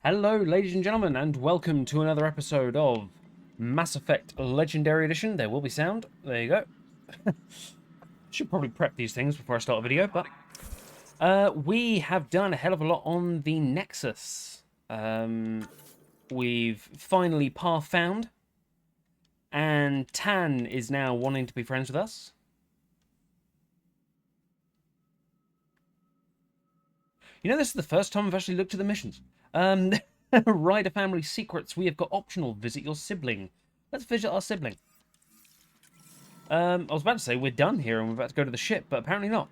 Hello, ladies and gentlemen, and welcome to another episode of Mass Effect Legendary Edition. There will be sound. There you go. Should probably prep these things before I start a video, but we have done a hell of a lot on the Nexus. We've finally path found, and Tan is now wanting to be friends with us. You know, this is the first time I've actually looked at the missions. Rider family secrets. We have got optional. Visit your sibling. Let's visit our sibling. I was about to say we're done here and we're about to go to the ship, but apparently not.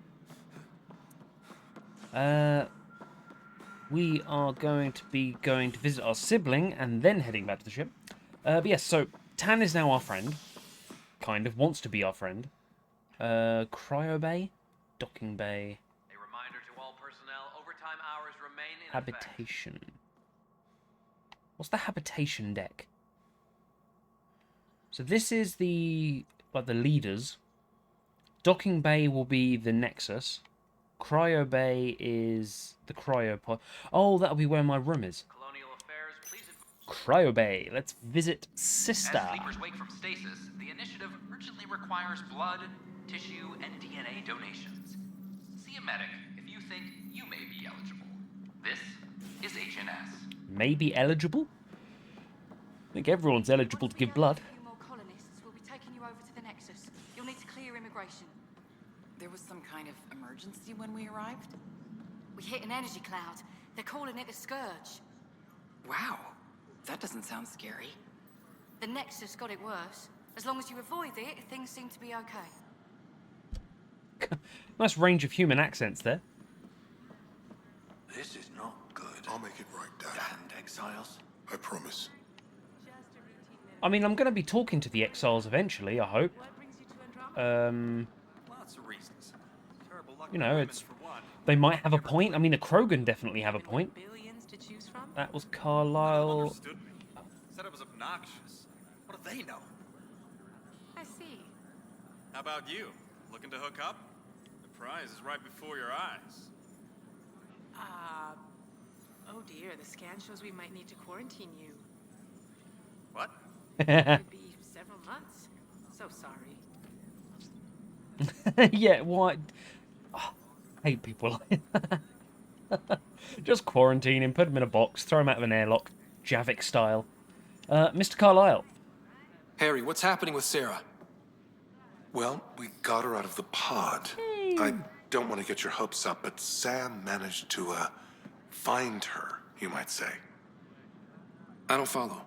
We are going to visit our sibling and then heading back to the ship. But yes, so Tan is now our friend. Kind of wants to be our friend. Cryo bay, docking bay. A reminder to all personnel: overtime hours remain in Habitation. What's the habitation deck? So this is the leaders. Docking bay will be the Nexus. Cryo bay is the cryopod. Oh, that'll be where my room is. Colonial affairs, please. Cryo bay. Let's visit sister. As sleepers wake from stasis, the initiative urgently requires blood, tissue, and DNA donations. See a medic if you think you may be eligible. This is HNS. Maybe eligible? I think everyone's eligible to give blood. A few more colonists will be taking you over to the Nexus. You'll need to clear immigration. There was some kind of emergency when we arrived? We hit an energy cloud. They're calling it the Scourge. Wow, that doesn't sound scary. The Nexus got it worse. As long as you avoid it, things seem to be okay. Nice range of human accents there. This is not good. I'll make it right, Dad. Damned exiles. I promise. I mean, I'm going to be talking to the exiles eventually, I hope. Lots of reasons. Terrible luck You know, for it's... women, for one. They might have a point. I mean, the Krogan definitely have a point. Billions to choose from? That was No one Carlisle. understood me. Said I was obnoxious. What do they know? I see. How about you? Looking to hook up? The prize is right before your eyes. Oh dear, the scan shows we might need to quarantine you. What? Could be several months. So sorry. Yeah, what? Oh, I hate people like that. Just quarantine him, put him in a box, throw him out of an airlock, Javik style. Mr. Carlisle. Harry, what's happening with Sarah? Well, we got her out of the pod. I don't want to get your hopes up, but Sam managed to, find her, you might say. I don't follow.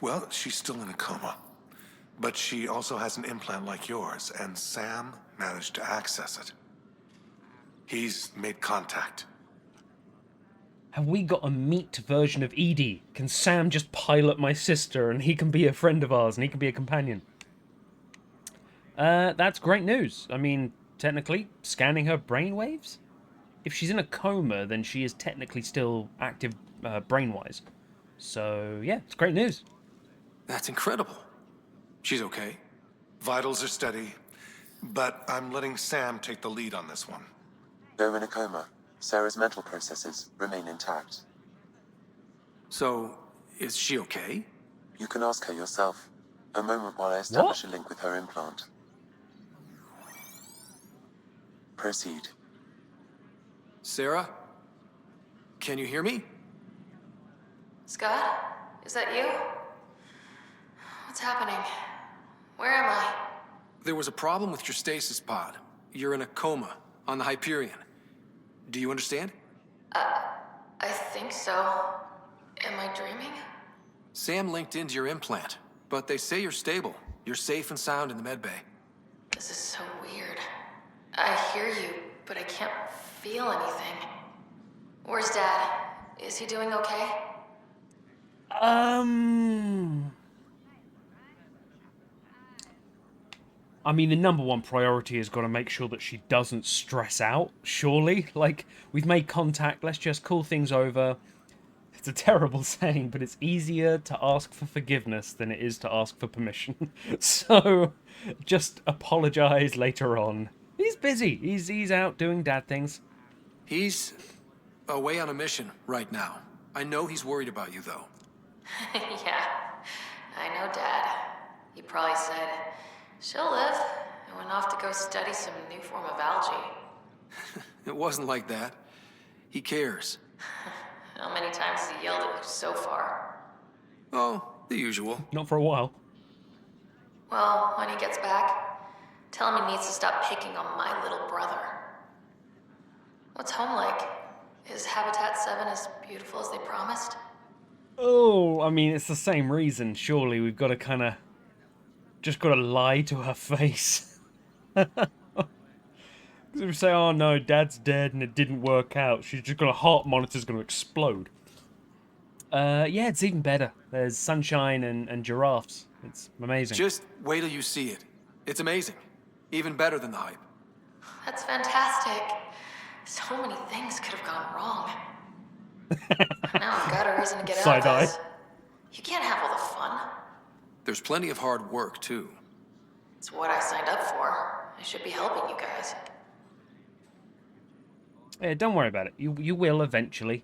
Well, she's still in a coma. But she also has an implant like yours, and Sam managed to access it. He's made contact. Have we got a meat version of Edie? Can Sam just pilot my sister and he can be a friend of ours and he can be a companion? That's great news. I mean, technically, scanning her brainwaves? If she's in a coma, then she is technically still active brain-wise. So, yeah, it's great news. That's incredible. She's okay. Vitals are steady, but I'm letting Sam take the lead on this one. Though in a coma, Sarah's mental processes remain intact. So, is she okay? You can ask her yourself. A moment while I establish a link with her implant. Proceed. Sarah? Can you hear me? Scott? Is that you? What's happening? Where am I? There was a problem with your stasis pod. You're in a coma on the Hyperion. Do you understand? I think so. Am I dreaming? Sam linked into your implant, but they say you're stable. You're safe and sound in the medbay. This is so weird. I hear you, but I can't feel anything. Where's Dad? Is he doing okay? I mean, the number one priority has got to make sure that she doesn't stress out, surely. Like, we've made contact, let's just cool things over. It's a terrible saying, but it's easier to ask for forgiveness than it is to ask for permission. So, just apologize later on. He's busy. He's out doing dad things. He's away on a mission right now. I know he's worried about you, though. Yeah, I know Dad. He probably said, she'll live, and went off to go study some new form of algae. It wasn't like that. He cares. How many times has he yelled at you so far? Oh, the usual. Not for a while. Well, when he gets back, tell him he needs to stop picking on my little brother. What's home like? Is Habitat 7 as beautiful as they promised? Oh, I mean, it's the same reason. Surely we've got to kind of... just got to lie to her face. Because if we say, oh no, Dad's dead and it didn't work out, she's just got a heart monitor's going to explode. Yeah, it's even better. There's sunshine and giraffes. It's amazing. Just wait till you see it. It's amazing. Even better than the hype. That's fantastic. So many things could have gone wrong. Now I've got a reason to get out of this. You can't have all the fun. There's plenty of hard work, too. It's what I signed up for. I should be helping you guys. Yeah, don't worry about it. You will eventually.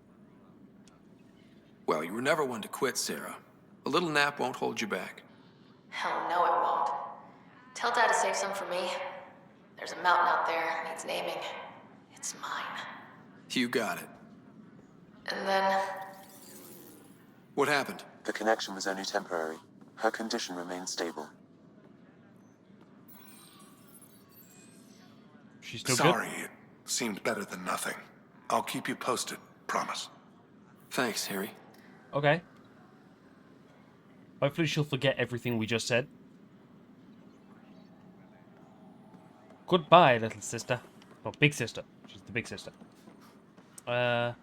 Well, you were never one to quit, Sarah. A little nap won't hold you back. Hell no, it won't. Tell Dad to save some for me. There's a mountain out there, needs naming. It's mine. You got it. And then... What happened? The connection was only temporary. Her condition remains stable. She's still Sorry, good? it seemed better than nothing. I'll keep you posted, promise. Thanks, Harry. Okay. Hopefully she'll forget everything we just said. Goodbye, little sister. Oh, big sister. She's the big sister. Residents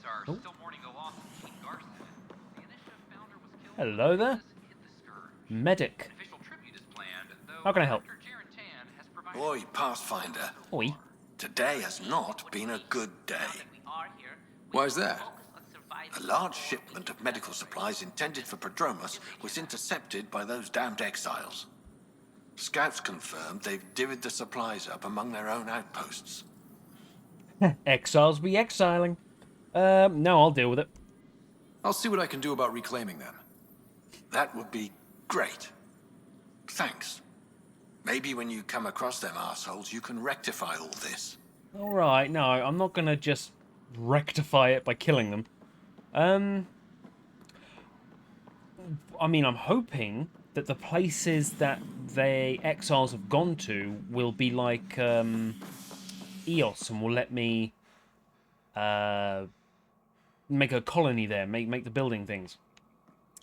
are Oh. still mourning the loss of Kate Garson. The initiative founder was killed. Hello there. Hit the scourge. Medic. An official tribute is planned, though How can I help? Dr. Jaren Tan has provided Oi, Pathfinder. Oi. Today has not been a good day. Why's that? A large shipment of medical supplies intended for Prodromos was intercepted by those damned exiles. Scouts confirmed they've divvied the supplies up among their own outposts. Exiles be exiling. No, I'll deal with it. I'll see what I can do about reclaiming them. That would be great. Thanks. Maybe when you come across them assholes, you can rectify all this. Alright, no, I'm not gonna just rectify it by killing them. I mean, I'm hoping that the places that the exiles have gone to will be like, Eos, and will let me, make a colony there, make the building things.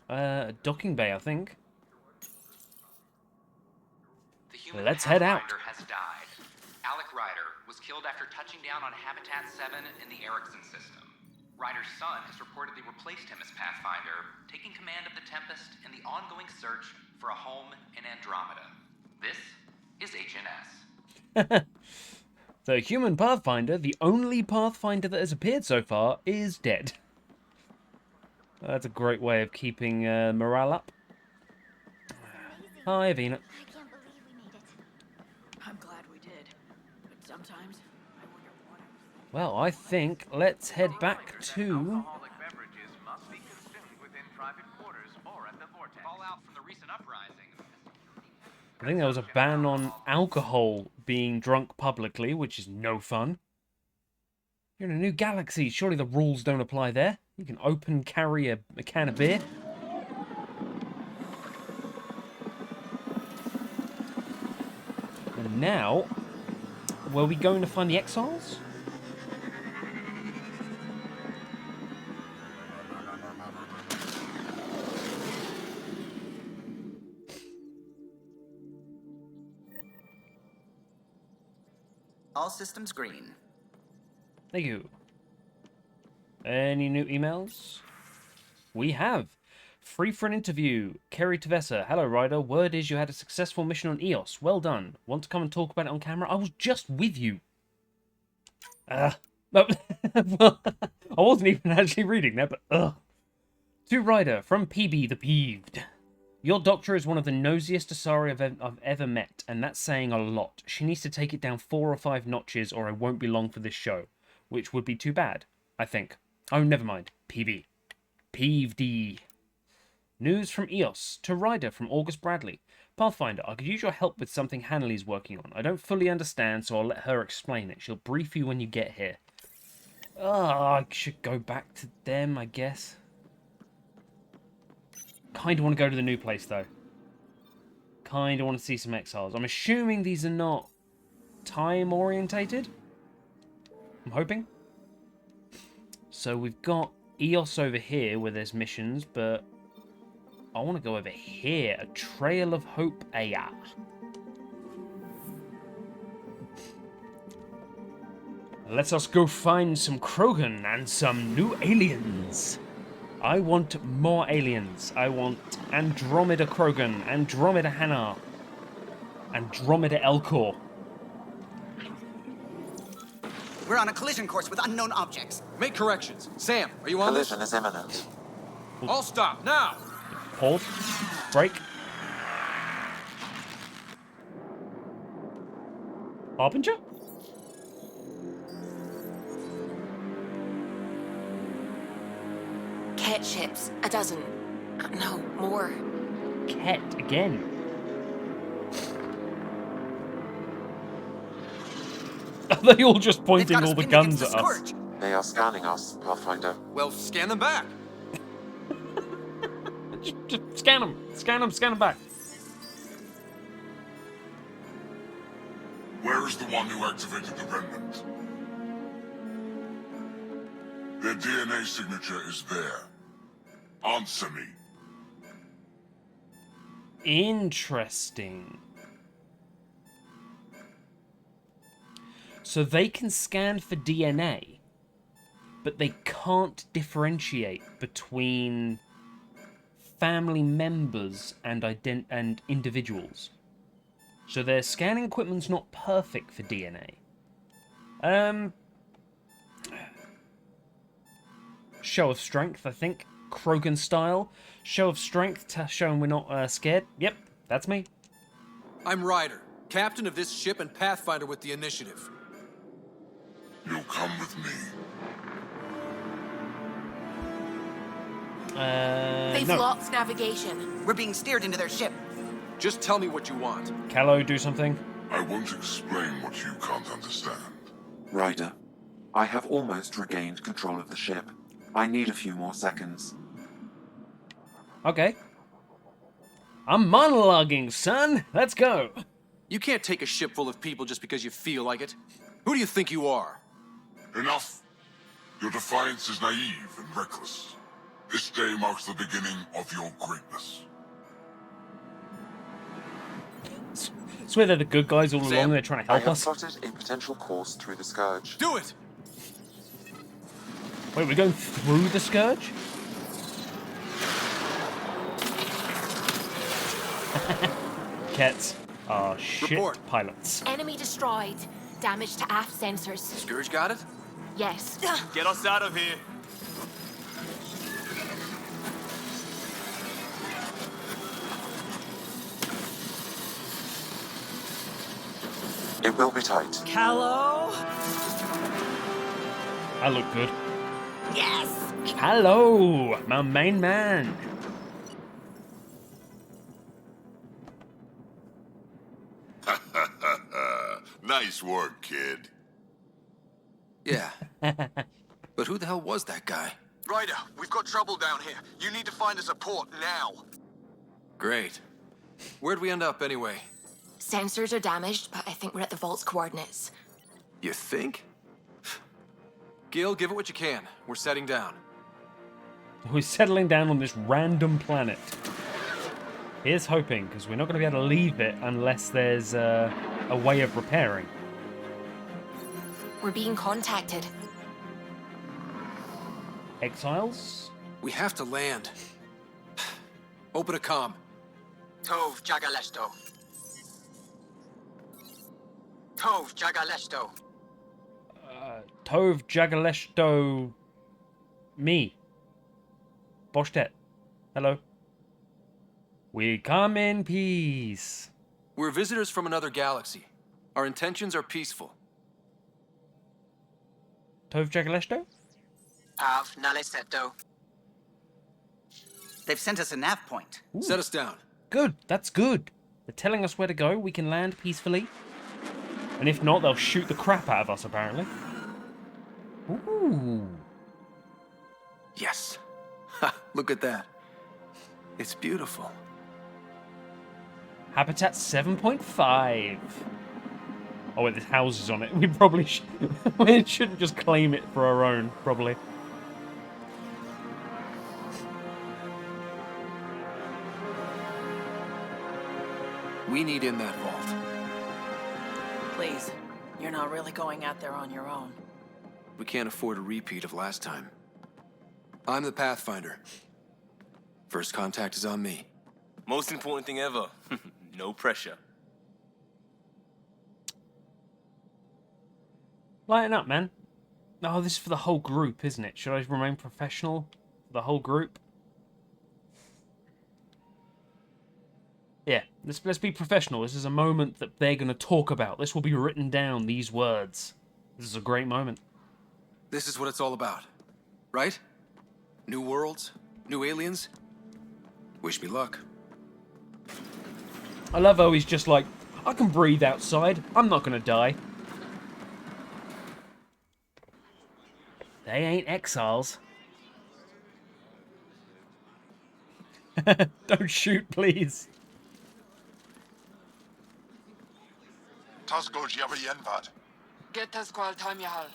Docking bay, I think. The human Let's head out. Pathfinder has died. Alec Ryder was killed after touching down on Habitat 7 in the Erickson system. Ryder's son has reportedly replaced him as Pathfinder, taking command of the Tempest in the ongoing search for a home in Andromeda. This is HNS. The human Pathfinder, the only Pathfinder that has appeared so far, is dead. That's a great way of keeping morale up. Hi, Avina. I can't believe we made it. I'm glad we did. But sometimes I wonder what I was thinking. Well, I think let's head back to... Beverages must be consumed within private quarters or at the vortex. Fallout from the recent uprising. I think there was a ban on alcohol being drunk publicly, which is no fun. You're in a new galaxy. Surely the rules don't apply there. You can open carry a can of beer. And now, were we going to find the exiles? All systems green. Thank you. Any new emails? We have. Free for an interview. Kerry Tavessa. Hello, Ryder. Word is you had a successful mission on Eos. Well done. Want to come and talk about it on camera? I was just with you. Well, I wasn't even actually reading that, but To Ryder, from PB the Peeved. Your doctor is one of the nosiest Asari I've ever met, and that's saying a lot. She needs to take it down 4 or 5 notches, or I won't be long for this show. which would be too bad, I think. Oh, never mind. PV. PVD. News from EOS to Ryder from August Bradley. Pathfinder, I could use your help with something Hanley's working on. I don't fully understand, so I'll let her explain it. She'll brief you when you get here. I should go back to them, I guess. Kind of want to go to the new place, though. Kind of want to see some exiles. I'm assuming these are not time-orientated. I'm hoping. So we've got EOS over here where there's missions, but I want to go over here. A Trail of Hope AR. Let us go find some Krogan and some new aliens. I want more aliens. I want Andromeda Krogan, Andromeda Hanar, Andromeda Elcor. We're on a collision course with unknown objects. Make corrections. Sam, are you on this? Collision is imminent. All stop, now! Pause. Break. Harbinger? Kett ships. A dozen. No, more. Kett again. Are they all just pointing all the guns at us? They are scanning us, Pathfinder. Well, scan them back. Just scan them. Scan them. Scan them back. Where is the one who activated the remnant? Their DNA signature is there. Answer me. Interesting. So they can scan for DNA, but they can't differentiate between family members and individuals. So their scanning equipment's not perfect for DNA. Show of strength, I think. Krogan style. Show of strength, showing we're not scared. Yep, that's me. I'm Ryder, captain of this ship and Pathfinder with the initiative. You'll come with me. They've No. lost navigation. We're being steered into their ship. Just tell me what you want. Callow, do something. I won't explain what you can't understand. Ryder, I have almost regained control of the ship. I need a few more seconds. Okay. I'm monologuing, son. Let's go. You can't take a ship full of people just because you feel like it. Who do you think you are? Enough. Your defiance is naive and reckless. This day marks the beginning of your greatness. Swear they're the good guys all along. They're trying to I help have us. plotted a potential course through the Scourge. Do it! Wait, we're going through the Scourge? Ketts are shit Report. pilots. Enemy destroyed. Damage to aft sensors. Scourge got it? Yes. Get us out of here. It will be tight. Hello? I look good. Yes! Hello, my main man. Nice work, kid. Yeah. But who the hell was that guy? Ryder, we've got trouble down here. You need to find us a port now. Great. Where'd we end up anyway? Sensors are damaged, but I think we're at the vault's coordinates. You think? Gil, give it what you can. We're setting down. We're settling down on this random planet. Here's hoping, because we're not going to be able to leave it unless there's a way of repairing. We're being contacted. Exiles? We have to land. Open a comm. Tov Jagalesto. Tov Jagalesto. Tov Jagaleshto... Me. Boshtet. Hello. We come in peace. We're visitors from another galaxy. Our intentions are peaceful. Tove Jagaleshto? Av Naleseto. They've sent us a nav point. Ooh. Set us down. Good, that's good. They're telling us where to go. We can land peacefully. And if not, they'll shoot the crap out of us, apparently. Ooh. Yes. Ha, look at that. It's beautiful. Habitat 7.5. Oh, wait, there's houses on it. We probably we shouldn't just claim it for our own, probably. We need in that vault. Please, you're not really going out there on your own. We can't afford a repeat of last time. I'm the Pathfinder. First contact is on me. Most important thing ever. No pressure. Lighten up, man. Oh, this is for the whole group, isn't it? Should I remain professional for the whole group? Yeah, let's be professional. This is a moment that they're going to talk about. This will be written down, these words. This is a great moment. This is what it's all about, right? New worlds, new aliens. Wish me luck. I love how he's just like, I can breathe outside. I'm not going to die. They ain't exiles. Don't shoot, please. Tasko Javienvat. Get us qual time yahal.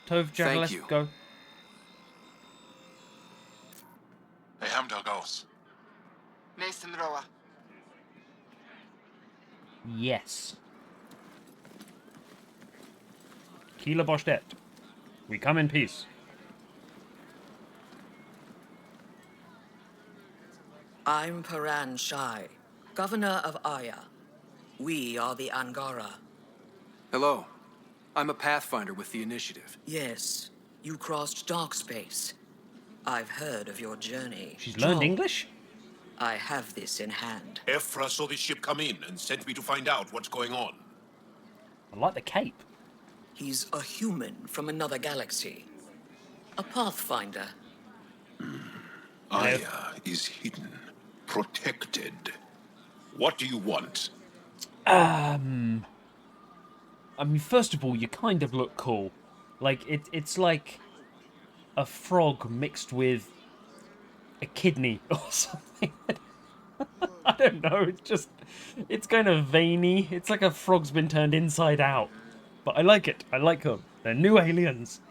Tove Jagal, let's go. Hey, Hamdal goes. Mason Roa. Yes. Kila Boshtet. We come in peace. I'm Paran Shai, Governor of Aya. We are the Angara. Hello. I'm a Pathfinder with the Initiative. Yes, you crossed dark space. I've heard of your journey. She's learned English? I have this in hand. Ephra saw this ship come in and sent me to find out what's going on. I like the cape. He's a human from another galaxy. A Pathfinder. Aya is hidden, protected. What do you want? I mean, first of all, you kind of look cool. Like, it's like a frog mixed with a kidney or something. I don't know, it's kind of veiny. It's like a frog's been turned inside out. But I like it. I like them. They're new aliens.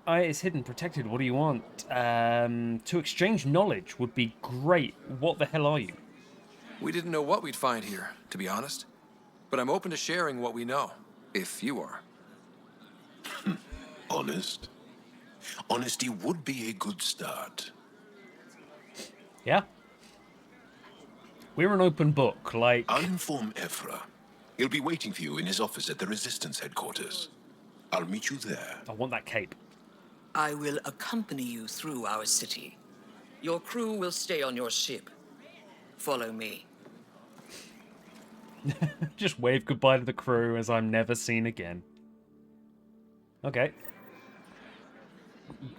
It's hidden, protected. What do you want? To exchange knowledge would be great. What the hell are you? We didn't know what we'd find here, to be honest. But I'm open to sharing what we know, if you are. Honest? Honesty would be a good start. Yeah. We're an open book, like... I'll inform Ephra. He'll be waiting for you in his office at the Resistance headquarters. I'll meet you there. I want that cape. I will accompany you through our city. Your crew will stay on your ship. Follow me. Just wave goodbye to the crew as I'm never seen again. Okay.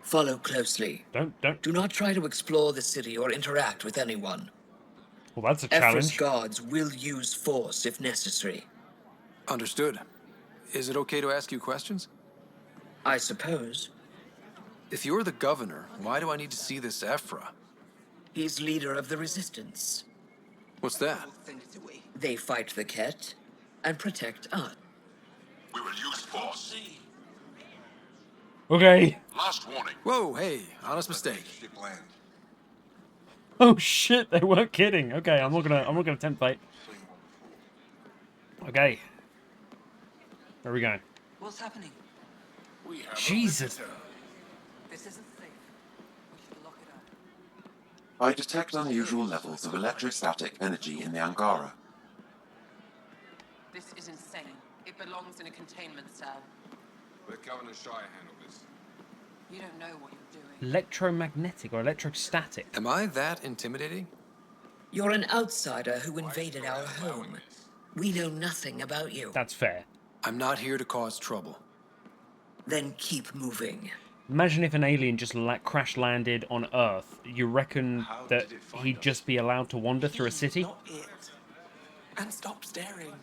Follow closely. Don't. Do not try to explore the city or interact with anyone. Well, that's a Ephra's challenge. guards will use force if necessary. Understood. Is it okay to ask you questions? I suppose. If you're the governor, why do I need to see this Ephra? He's leader of the Resistance. What's that? They fight the Kett and protect us. We will use force. Okay. Last warning. Whoa, hey, honest mistake. Oh shit, they weren't kidding. Okay, I'm not gonna tempt fate. Okay. Where are we going? What's happening? Jesus. This isn't safe. We should lock it up. I detect unusual levels of electrostatic energy in the Angara. This is insane. It belongs in a containment cell. Let Governor Shire handle this. You don't know what you're doing. Electromagnetic or electrostatic? Am I that intimidating? You're an outsider who invaded our home. We know nothing about you. That's fair. I'm not here to cause trouble. Then keep moving. Imagine if an alien just crash landed on Earth. You reckon that he'd just be allowed to wander through a city? Not it. And stop staring.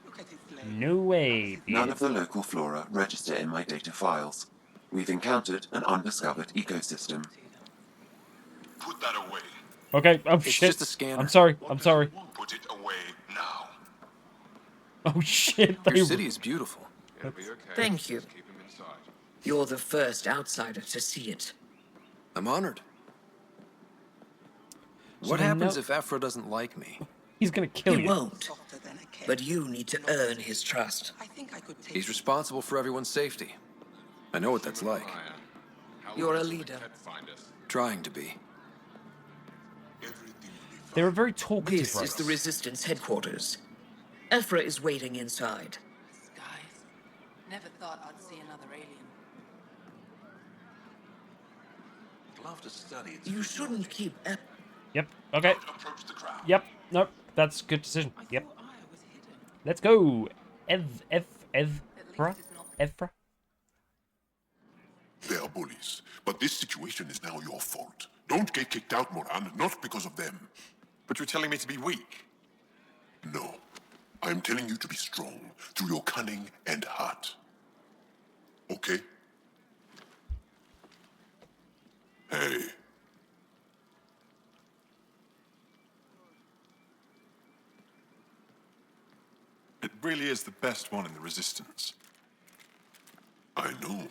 Look at its legs. No way. None of the local flora register in my data files. We've encountered an undiscovered ecosystem. Put that away. Okay, oh It's shit. just a scanner. I'm sorry, I'm sorry. Put it away now. Oh shit. Your city is beautiful. It'll be okay. Thank you. Just keep him inside. You're the first outsider to see it. I'm honored. What happens if Aphra doesn't like me? He's gonna kill He you. won't. But you need to earn his trust. He's responsible for everyone's safety. I know what that's like. You're a leader. Trying to be. They're a very talkative This is the Resistance headquarters. Ephra is waiting inside. Never thought I'd see another alien. Love to study its You shouldn't keep Yep, okay. Yep, nope, that's a good decision. Yep. Let's go. Evra? They are bullies, but this situation is now your fault. Don't get kicked out, Moran, not because of them. But you're telling me to be weak? No. I am telling you to be strong through your cunning and heart. Okay? Hey. It really is the best one in the Resistance. I know.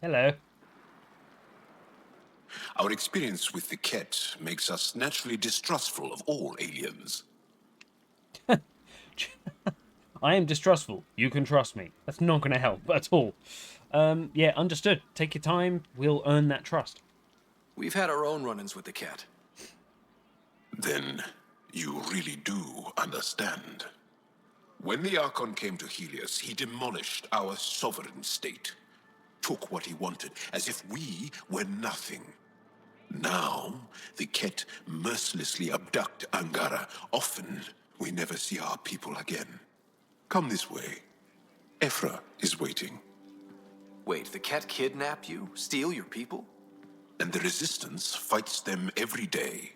Hello. Our experience with the Kett makes us naturally distrustful of all aliens. I am distrustful. You can trust me. That's not going to help at all. Yeah, understood. Take your time. We'll earn that trust. We've had our own run-ins with the Kett. Then you really do understand. When the Archon came to Helios, he demolished our sovereign state. Took what he wanted, as if we were nothing. Now, the Kett mercilessly abduct Angara. Often, we never see our people again. Come this way. Ephra is waiting. Wait, the Kett kidnap you? Steal your people? And the Resistance fights them every day.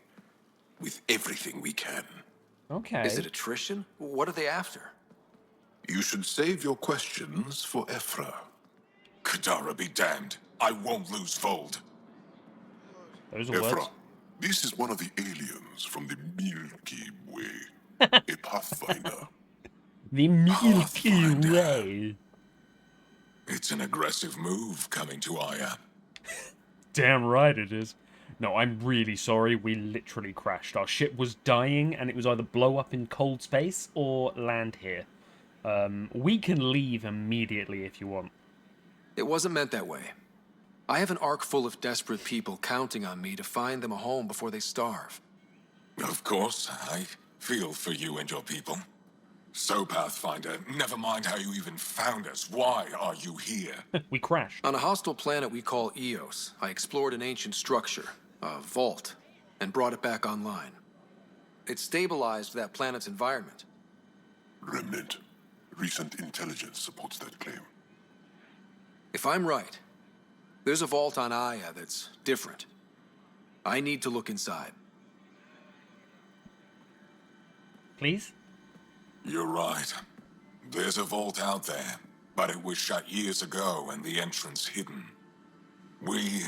With everything we can. Okay. Is it attrition? What are they after? You should save your questions for Ephra. Kadara be damned. I won't lose Vold. Those are Ephra, words. this is one of the aliens from the Milky Way. A Pathfinder. The Milky Way. It's an aggressive move coming to Aya. Damn right it is. No, I'm really sorry. We literally crashed. Our ship was dying, and it was either blow up in cold space or land here. We can leave immediately if you want. It wasn't meant that way. I have an ark full of desperate people counting on me to find them a home before they starve. Of course, I feel for you and your people. So, Pathfinder, never mind how you even found us. Why are you here? We crashed. On a hostile planet we call Eos, I explored an ancient structure, a vault, and brought it back online. It stabilized that planet's environment. Remnant. Recent intelligence supports that claim. If I'm right, there's a vault on Aya that's different. I need to look inside. Please? You're right. There's a vault out there, but it was shut years ago and the entrance hidden. We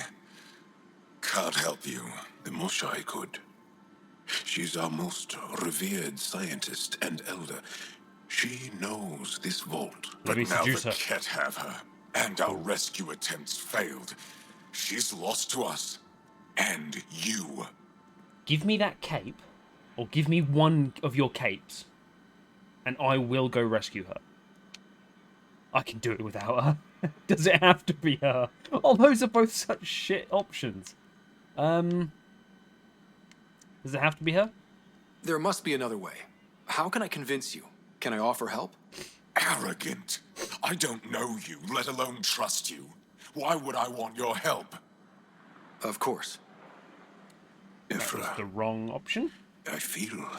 can't help you. The Moshai could. She's our most revered scientist and elder. She knows this vault. But now the Kett have her, and our rescue attempts failed. She's lost to us, and you. Give me that cape, or give me one of your capes, and I will go rescue her. I can do it without her. Does it have to be her? Oh, those are both such shit options. Does it have to be her? There must be another way. How can I convince you? Can I offer help? Arrogant. I don't know you, let alone trust you. Why would I want your help? Of course. That was the wrong option. I feel...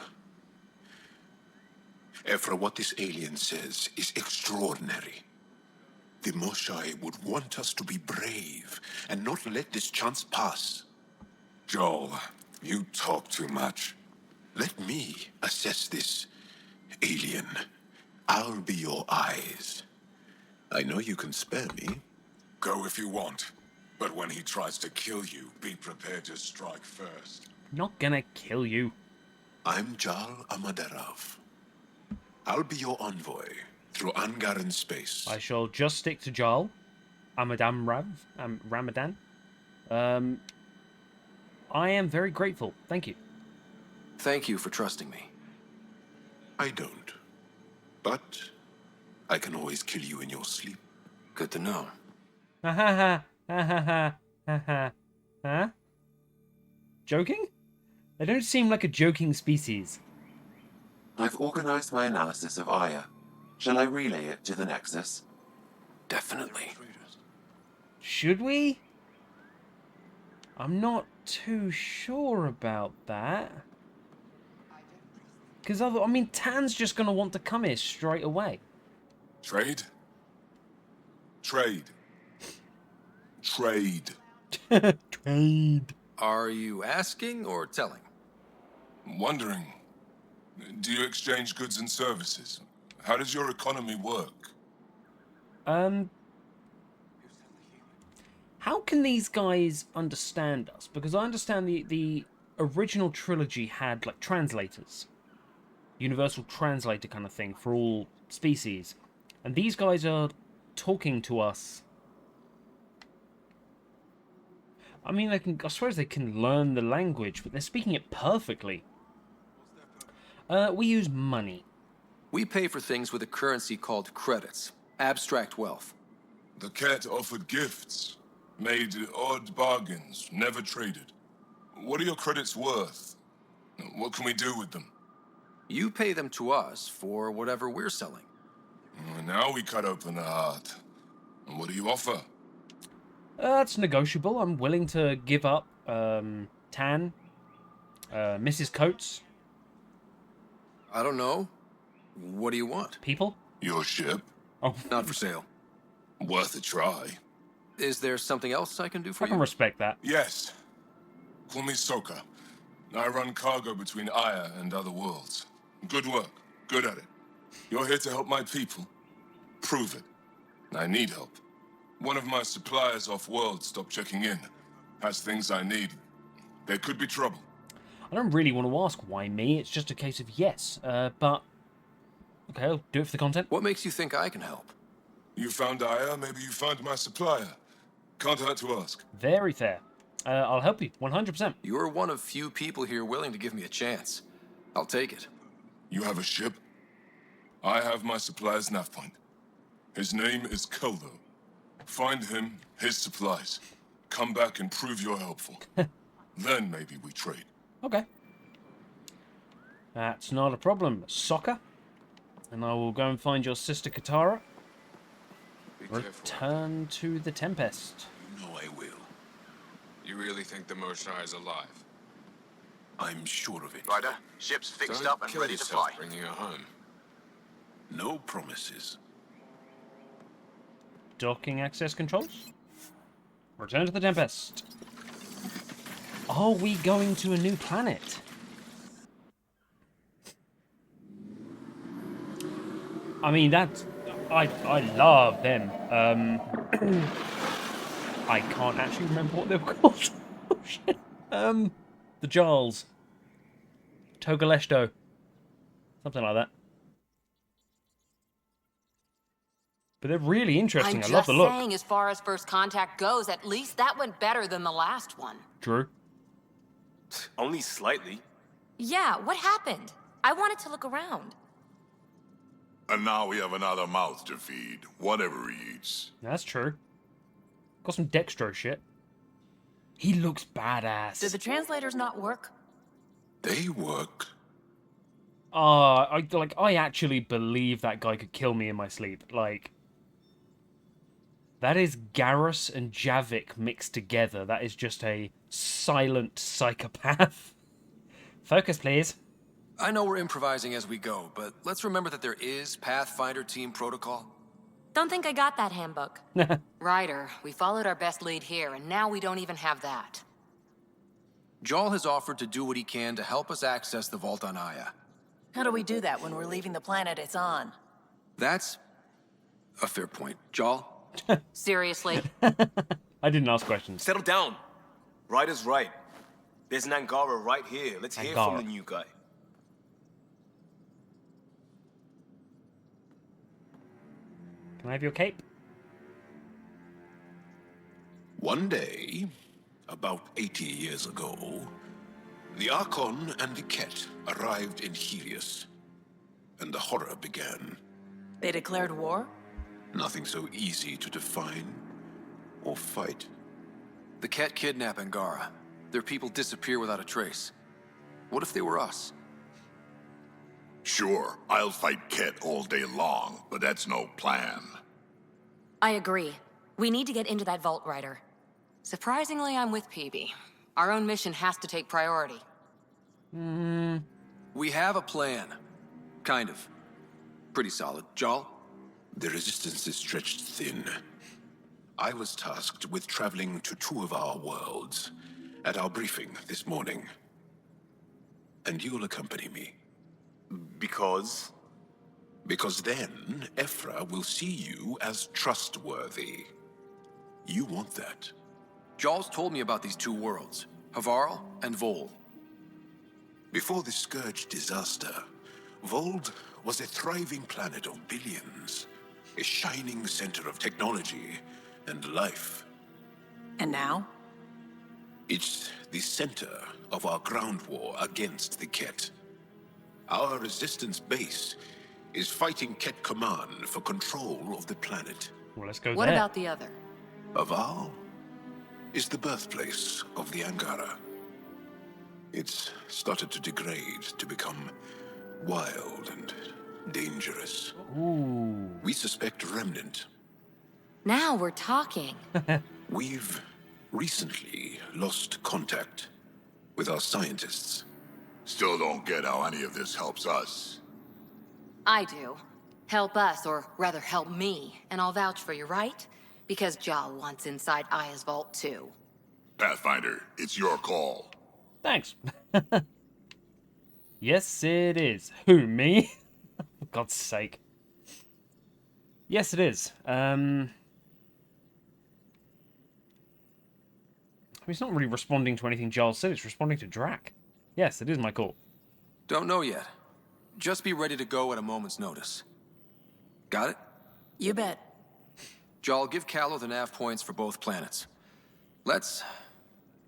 After what this alien says is extraordinary. The Moshai would want us to be brave and not let this chance pass. Joel, you talk too much. Let me assess this, alien. I'll be your eyes. I know you can spare me. Go if you want. But when he tries to kill you, be prepared to strike first. Not gonna kill you. I'm Jal Amaderov. I'll be your envoy through Angaran space. I shall just stick to Jarl. Ramadan. I am very grateful. Thank you. Thank you for trusting me. I don't. But I can always kill you in your sleep. Good to know. Ha ha ha ha ha ha ha. Huh? Joking? They don't seem like a joking species. I've organized my analysis of Aya. Shall I relay it to the Nexus? Definitely. Should we? I'm not too sure about that. Because, I mean, Tan's just going to want to come here straight away. Trade? Trade. Trade. Trade. Are you asking or telling? Wondering. Do you exchange goods and services? How does your economy work? How can these guys understand us? Because I understand the original trilogy had, like, translators. Universal translator kind of thing for all species. And these guys are talking to us. I mean, I suppose they can learn the language, but they're speaking it perfectly. We use money. We pay for things with a currency called credits. Abstract wealth. The Kett offered gifts. Made odd bargains, never traded. What are your credits worth? What can we do with them? You pay them to us for whatever we're selling. Now we cut open the heart. And what do you offer? It's negotiable. I'm willing to give up Tan, Mrs. Coates. I don't know. What do you want? People? Your ship? Oh, not for sale. Worth a try. Is there something else I can do for you? I can respect that. Yes. Call me Soka. I run cargo between Aya and other worlds. Good work. Good at it. You're here to help my people. Prove it. I need help. One of my suppliers off-world stopped checking in. Has things I need. There could be trouble. I don't really want to ask why me. It's just a case of yes. But... okay, I'll do it for the content. What makes you think I can help? You found Aya, maybe you found my supplier. Can't hurt to ask. Very fair. I'll help you, 100%. You're one of few people here willing to give me a chance. I'll take it. You have a ship? I have my supplier's nav point. His name is Koldo. Find him, his supplies. Come back and prove you're helpful. Then maybe we trade. Okay. That's not a problem. Soccer. And I will go and find your sister Katara. Return to the Tempest. You know I will. You really think the Moshai is alive? I'm sure of it. Ryder, ship's fixed up and ready to fly. Bringing her home. No promises. Docking access controls. Return to the Tempest. Are we going to a new planet? I mean, that's... I love them. I can't actually remember what they were called. Oh, shit. The Jarls. Togaleshto. Something like that. But they're really interesting. I love the look. I'm just saying, as far as first contact goes, at least that went better than the last one. True. Only slightly. Yeah, what happened? I wanted to look around. And now we have another mouth to feed, whatever he eats. That's true. Got some dextro shit. He looks badass. Did the translators not work? They work. I actually believe that guy could kill me in my sleep. Like, that is Garrus and Javik mixed together. That is just a silent psychopath. Focus, please. I know we're improvising as we go, but let's remember that there is Pathfinder team protocol. Don't think I got that handbook. Ryder, we followed our best lead here, and now we don't even have that. Jarl has offered to do what he can to help us access the vault on Aya. How do we do that when we're leaving the planet it's on? That's a fair point. Jarl? Seriously? I didn't ask questions. Settle down. Ryder's right. There's an Angara right here. Let's hear from Angara. the new guy. Can I have your cape? One day, about 80 years ago, the Archon and the Kett arrived in Helios, and the horror began. They declared war? Nothing so easy to define or fight. The Kett kidnap Angara. Their people disappear without a trace. What if they were us? Sure, I'll fight Kett all day long, but that's no plan. I agree. We need to get into that vault, Ryder. Surprisingly, I'm with PB. Our own mission has to take priority. We have a plan. Kind of. Pretty solid. Jarl? The resistance is stretched thin. I was tasked with traveling to two of our worlds at our briefing this morning. And you'll accompany me. Because? Because then, Ephra will see you as trustworthy. You want that. Jarl's told me about these two worlds, Havarl and Vold. Before the Scourge disaster, Vold was a thriving planet of billions, a shining center of technology and life. And now? It's the center of our ground war against the Kett. Our resistance base is fighting Kett Command for control of the planet. Well, let's go What there. about the other? Aval is the birthplace of the Angara. It's started to degrade, to become wild and dangerous. Ooh. We suspect Remnant. Now we're talking. We've recently lost contact with our scientists. Still don't get how any of this helps us. I do. Help us, or rather help me, and I'll vouch for you, right? Because Jal wants inside Aya's vault too. Pathfinder, it's your call. Thanks. Yes, it is. Who, me? For God's sake. Yes, it is. It's not really responding to anything Giles said. It's responding to Drac. Yes, it is my call. Don't know yet. Just be ready to go at a moment's notice. Got it? You bet. Jarl, give Callow the nav points for both planets. Let's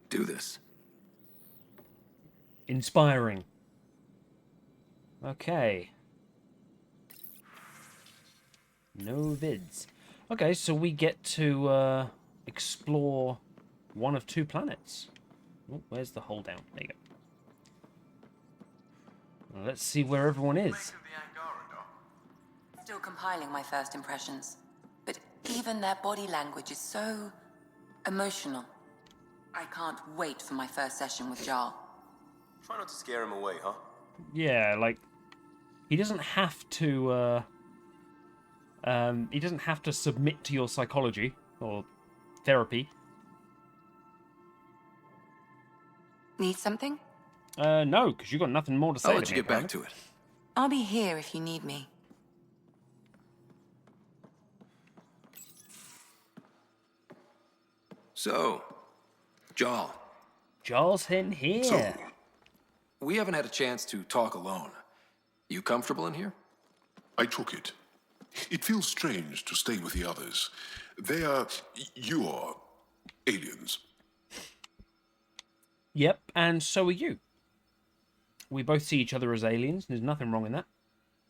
do this. Inspiring. Okay. No vids. Okay, so we get to explore one of two planets. Oh, where's the hold down? There you go. Well, let's see where everyone is. Still compiling my first impressions. But even their body language is so emotional. I can't wait for my first session with Jarl. Try not to scare him away, huh? Yeah, like he doesn't have to submit to your psychology or therapy. Need something? No, because you got nothing more to say. I'll let you get back to it. I'll be here if you need me. So, Jarl. Jarl's in here. So, we haven't had a chance to talk alone. You comfortable in here? I took it. It feels strange to stay with the others. They are your aliens. Yep, and so are you. We both see each other as aliens. There's nothing wrong in that.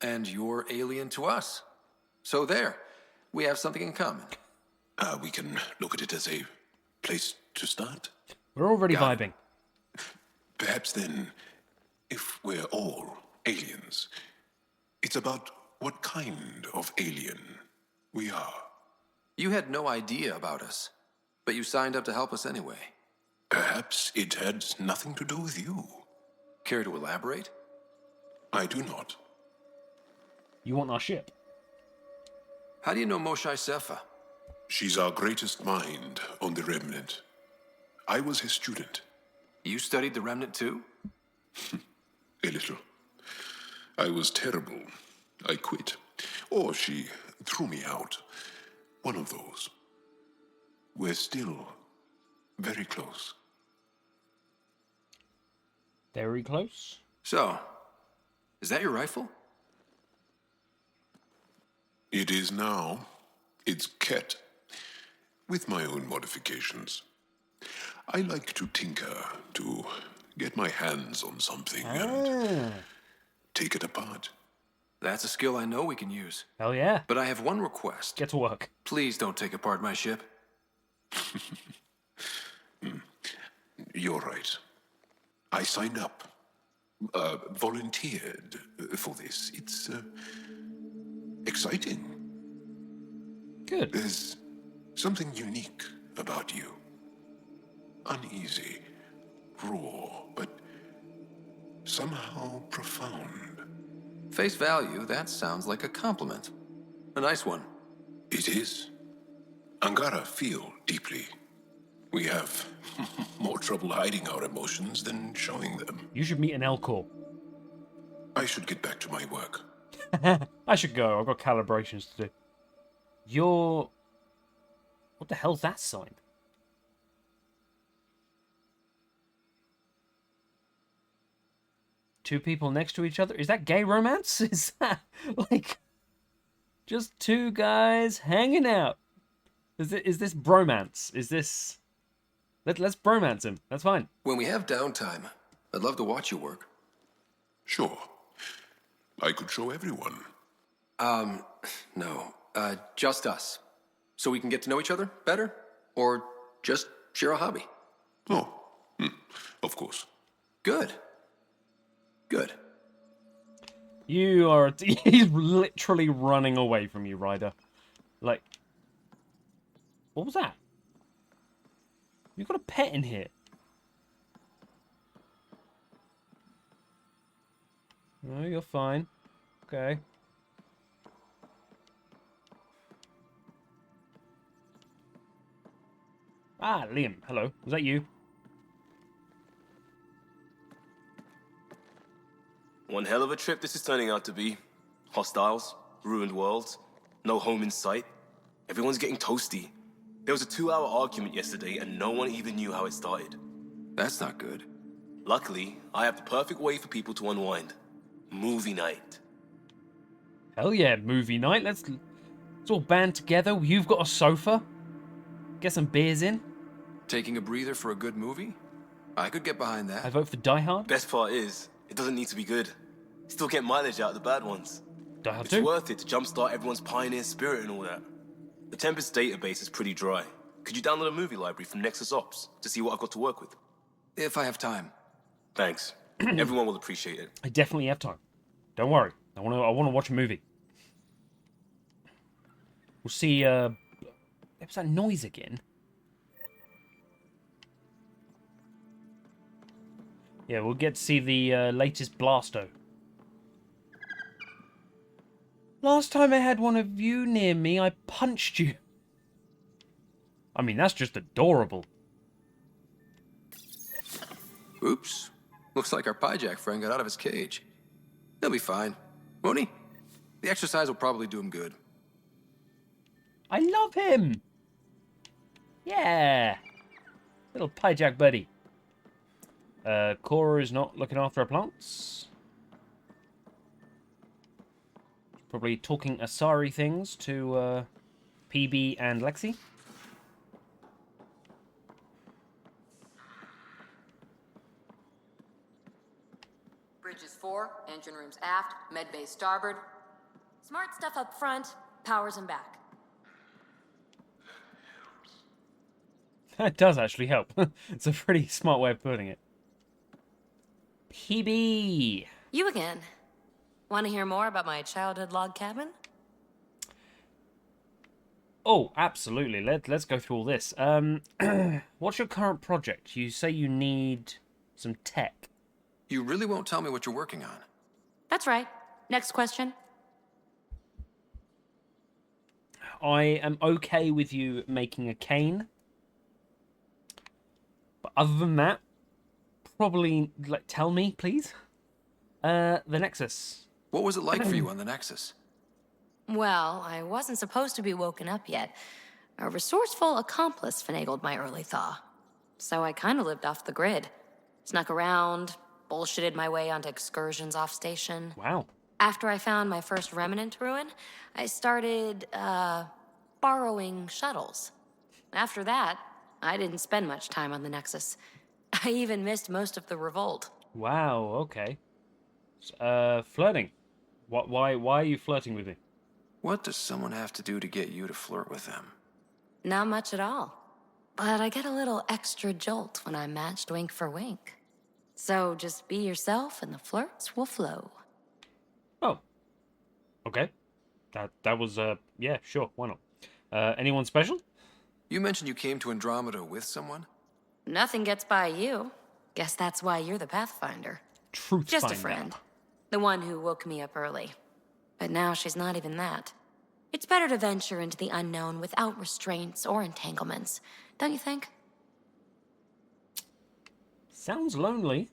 And you're alien to us. So there, we have something in common. We can look at it as a place to start. We're already vibing. Perhaps then, if we're all aliens, it's about what kind of alien we are. You had no idea about us, but you signed up to help us anyway. Perhaps it had nothing to do with you. Care to elaborate? I do not. You want our ship? How do you know Moshae Sefa? She's our greatest mind on the Remnant. I was his student. You studied the Remnant too? A little. I was terrible. I quit. Or she threw me out. One of those. We're still very close. Very close? So, is that your rifle? It is now. It's Kett. With my own modifications. I like to tinker, to get my hands on something and take it apart. That's a skill I know we can use. Hell yeah. But I have one request. Get to work. Please don't take apart my ship. You're right. I signed up. Volunteered for this. It's exciting. Good. There's something unique about you. Uneasy, raw, but somehow profound. Face value, that sounds like a compliment. A nice one. It is. Angara feel deeply. We have more trouble hiding our emotions than showing them. You should meet an Elcor. I should get back to my work. I should go. I've got calibrations to do. You're... What the hell's that sign? Two people next to each other? Is that gay romance? Is that, like, just two guys hanging out? Is this bromance? Is this... Let's bromance him. That's fine. When we have downtime, I'd love to watch you work. Sure. I could show everyone. No. Just us. So we can get to know each other better? Or just share a hobby? Oh, of course. Good. Good. You are... He's literally running away from you, Ryder. Like... What was that? You've got a pet in here. No, you're fine. Okay. Ah, Liam. Hello. Was that you? One hell of a trip this is turning out to be. Hostiles, ruined worlds, no home in sight. Everyone's getting toasty. There was a 2-hour argument yesterday and no one even knew how it started. That's not good. Luckily, I have the perfect way for people to unwind. Movie night. Hell yeah, movie night. Let's all band together. You've got a sofa. Get some beers in. Taking a breather for a good movie? I could get behind that. I vote for Die Hard. Best part is, it doesn't need to be good. Still get mileage out of the bad ones. Die Hard It's 2. worth it to jumpstart everyone's pioneer spirit and all that. The Tempest database is pretty dry. Could you download a movie library from Nexus Ops to see what I've got to work with? If I have time. Thanks. Everyone will appreciate it. I definitely have time. Don't worry. I want to watch a movie. We'll see. What was that noise again? Yeah, we'll get to see the latest Blasto. Last time I had one of you near me, I punched you. I mean, that's just adorable. Oops. Looks like our Pyjack friend got out of his cage. He'll be fine, won't he? The exercise will probably do him good. I love him. Yeah. Little Pyjack buddy. Cora is not looking after her plants. Probably talking Asari things to PB and Lexi. Bridges 4, engine rooms aft, med bay starboard. Smart stuff up front, powers them back. That does actually help. It's a pretty smart way of putting it. PB! You again. Want to hear more about my childhood log cabin? Oh, absolutely. Let's go through all this. What's your current project? You say you need some tech. You really won't tell me what you're working on? That's right. Next question. I am okay with you making a cane. But other than that, probably, like, tell me, please. The Nexus. What was it like for you on the Nexus? Well, I wasn't supposed to be woken up yet. A resourceful accomplice finagled my early thaw. So I kind of lived off the grid. Snuck around, bullshitted my way onto excursions off station. Wow. After I found my first remnant ruin, I started, borrowing shuttles. After that, I didn't spend much time on the Nexus. I even missed most of the revolt. Wow, okay. Flirting. Why are you flirting with me? What does someone have to do to get you to flirt with them? Not much at all. But I get a little extra jolt when I'm matched wink for wink. So just be yourself and the flirts will flow. Oh. Okay. That was, yeah, sure, why not? Anyone special? You mentioned you came to Andromeda with someone? Nothing gets by you. Guess that's why you're the Pathfinder. Truth Just finder. a friend. The one who woke me up early. But now she's not even that. It's better to venture into the unknown without restraints or entanglements, don't you think? Sounds lonely.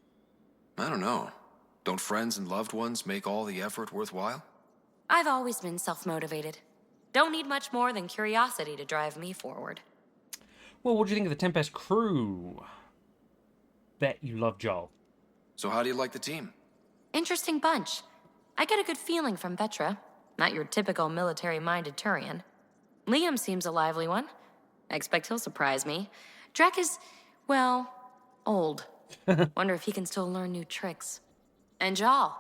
I don't know. Don't friends and loved ones make all the effort worthwhile? I've always been self-motivated. Don't need much more than curiosity to drive me forward. Well, what do you think of the Tempest crew? Bet you love Joel. So how do you like the team? Interesting bunch. I get a good feeling from Vetra. Not your typical military-minded Turian. Liam seems a lively one. I expect he'll surprise me. Drek is, well, old. Wonder if he can still learn new tricks. And Jal.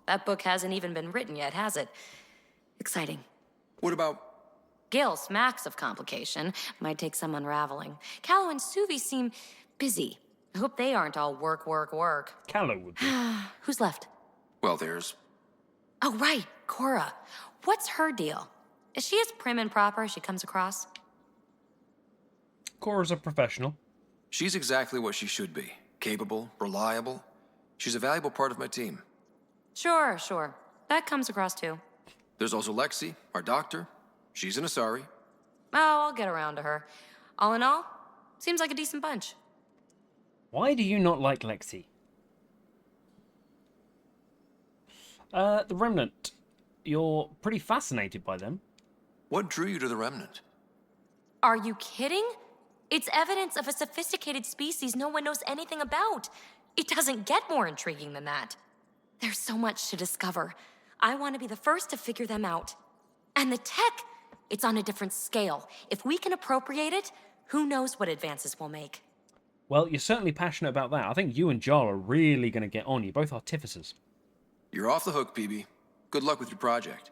That book hasn't even been written yet, has it? Exciting. What about... Gil smacks of complication. Might take some unraveling. Callow and Suvi seem busy. I hope they aren't all work, work, work. Callow would be. Who's left? Well, there's... Oh, right, Cora. What's her deal? Is she as prim and proper as she comes across? Cora's a professional. She's exactly what she should be. Capable, reliable. She's a valuable part of my team. Sure. That comes across too. There's also Lexi, our doctor. She's an Asari. Oh, I'll get around to her. All in all, seems like a decent bunch. Why do you not like Lexi? The Remnant. You're pretty fascinated by them. What drew you to the Remnant? Are you kidding? It's evidence of a sophisticated species no one knows anything about. It doesn't get more intriguing than that. There's so much to discover. I want to be the first to figure them out. And the tech, it's on a different scale. If we can appropriate it, who knows what advances we'll make. Well, you're certainly passionate about that. I think you and Jar are really going to get on. You're both artificers. You're off the hook, PB. Good luck with your project.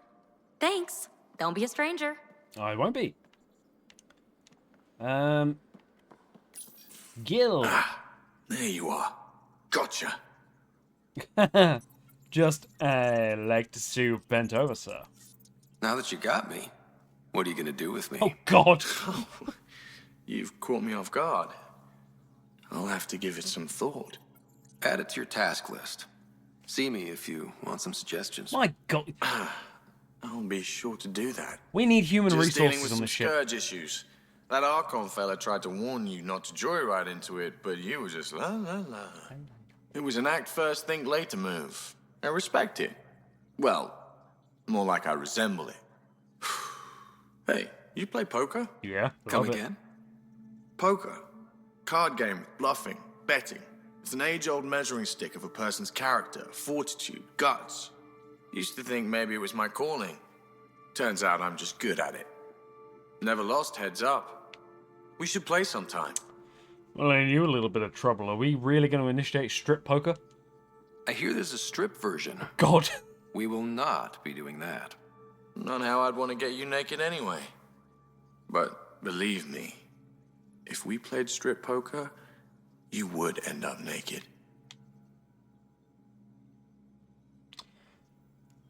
Thanks. Don't be a stranger. I won't be. Gil. There you are. Gotcha. Just, like the soup bent over, sir. Now that you got me, what are you gonna do with me? Oh, God. You've caught me off guard. I'll have to give it some thought. Add it to your task list. See me if you want some suggestions. My God. I'll be sure to do that. We need human Just dealing resources with on some the ship. scourge issues. That Archon fella tried to warn you not to joyride into it, but you were just la la la. It was an act first, think later move. I respect it. Well, more like I resemble it. Hey, you play poker? Yeah. Come again? Poker. Card game with bluffing, betting. It's an age-old measuring stick of a person's character, fortitude, guts. Used to think maybe it was my calling. Turns out I'm just good at it. Never lost, heads up. We should play sometime. Well, I knew a little bit of trouble. Are we really going to initiate strip poker? I hear there's a strip version. God. We will not be doing that. Not how I'd want to get you naked anyway. But believe me, if we played strip poker, you would end up naked.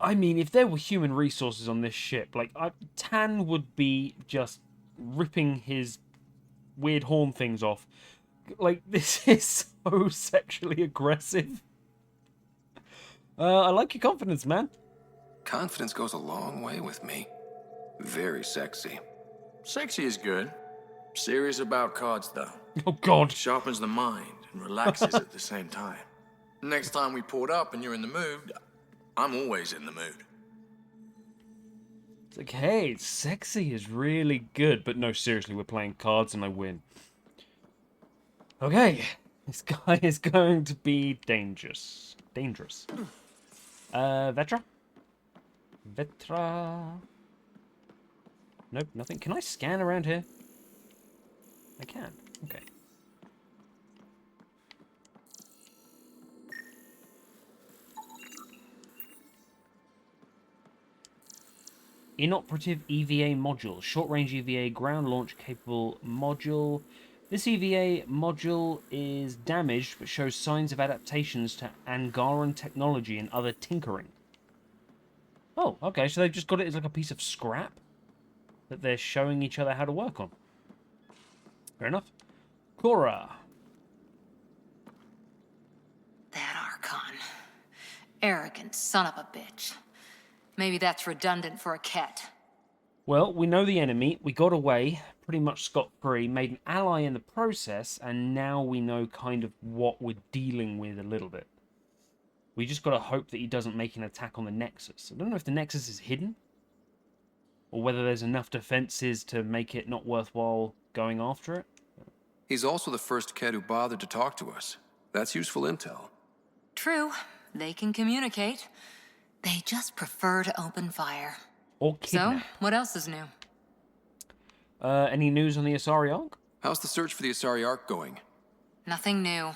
I mean, if there were human resources on this ship, like, Tan would be just ripping his weird horn things off. Like, this is so sexually aggressive. I like your confidence, man. Confidence goes a long way with me. Very sexy. Sexy is good. Serious about cards, though. Oh, God. Sharpens the mind and relaxes at the same time. Next time we port up and you're in the mood, I'm always in the mood. It's like, hey, sexy is really good. But no, seriously, we're playing cards and I win. Okay. This guy is going to be dangerous. Dangerous. Vetra? Vetra. Nope, nothing. Can I scan around here? I can. Okay. Inoperative EVA module. Short-range EVA ground launch capable module. This EVA module is damaged but shows signs of adaptations to Angaran technology and other tinkering. Oh, okay, so they've just got it as like a piece of scrap that they're showing each other how to work on. Fair enough. Cora. That Archon. Arrogant son of a bitch. Maybe that's redundant for a Kett. Well, we know the enemy. We got away, pretty much scot-free, made an ally in the process, and now we know kind of what we're dealing with a little bit. We just got to hope that he doesn't make an attack on the Nexus. I don't know if the Nexus is hidden, or whether there's enough defenses to make it not worthwhile going after it. He's also the first Kett who bothered to talk to us. That's useful intel. True. They can communicate. They just prefer to open fire. Or kidnap. So, what else is new? Any news on the Asari Ark? How's the search for the Asari Ark going? Nothing new.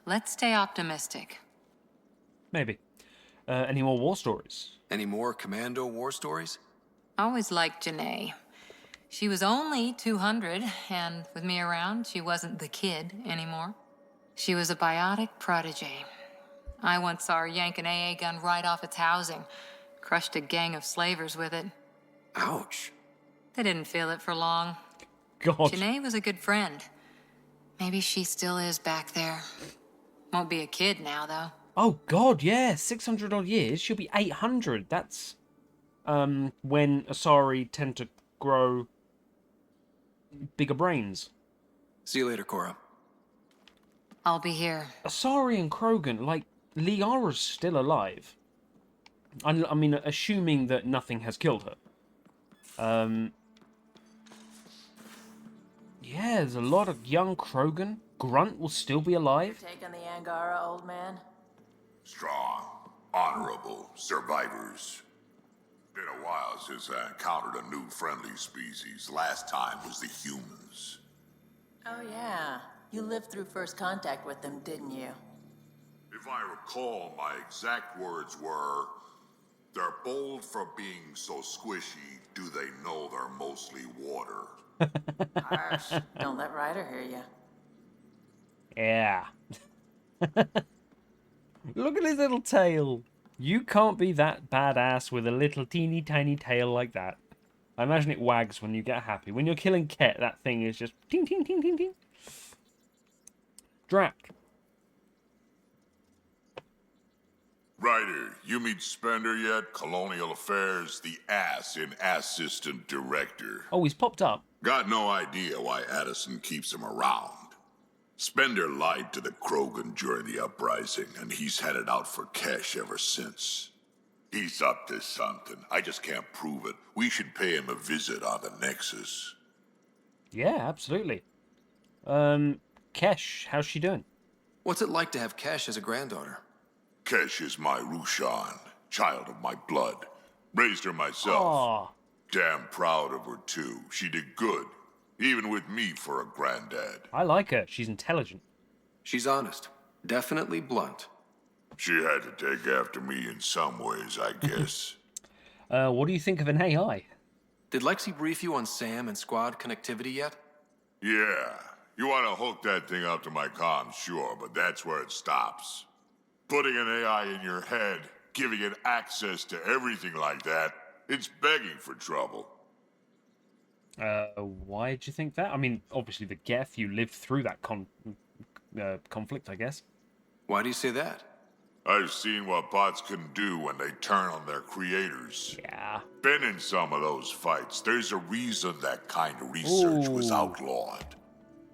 Let's stay optimistic. Maybe. Any more war stories? Any more Commando war stories? Always liked Janae. She was only 200, and with me around, she wasn't the kid anymore. She was a biotic protege. I once saw her yank an AA gun right off its housing. Crushed a gang of slavers with it. Ouch. They didn't feel it for long. God. Janae was a good friend. Maybe she still is back there. Won't be a kid now, though. Oh, God, yeah. 600 odd years. She'll be 800. That's when Asari tend to grow bigger brains. See you later, Cora. I'll be here. Asari and Krogan, like, Liara's still alive. I mean, assuming that nothing has killed her. Yeah, there's a lot of young Krogan. Grunt will still be alive. Taking the Angara, old man? Strong, honorable survivors. Been a while since I encountered a new friendly species. Last time was the humans. Oh, yeah. You lived through first contact with them, didn't you? If I recall, my exact words were, "They're bold for being so squishy, do they know they're mostly water?" Harsh. Don't let Ryder hear you. Yeah. Look at his little tail. You can't be that badass with a little teeny tiny tail like that. I imagine it wags when you get happy. When you're killing Kett, that thing is just ting ting ting ting ting. Drac. Ryder, you meet Spender yet? Colonial Affairs, the ass in assistant director. Oh, he's popped up. Got no idea why Addison keeps him around. Spender lied to the Krogan during the uprising, and he's headed out for cash ever since. He's up to something. I just can't prove it. We should pay him a visit on the Nexus. Yeah, absolutely. Kesh, how's she doing? What's it like to have Kesh as a granddaughter? Kesh is my Rushan, child of my blood. Raised her myself. Aww. Damn proud of her, too. She did good, even with me for a granddad. I like her. She's intelligent. She's honest. Definitely blunt. She had to take after me in some ways, I guess. What do you think of an AI? Did Lexi brief you on SAM and squad connectivity yet? Yeah. You want to hook that thing up to my comms, sure, but that's where it stops. Putting an AI in your head, giving it access to everything like that, it's begging for trouble. Why did you think that? I mean, obviously the Geth, you lived through that conflict, I guess. Why do you say that? I've seen what bots can do when they turn on their creators. Yeah. Been in some of those fights. There's a reason that kind of research was Ooh. outlawed.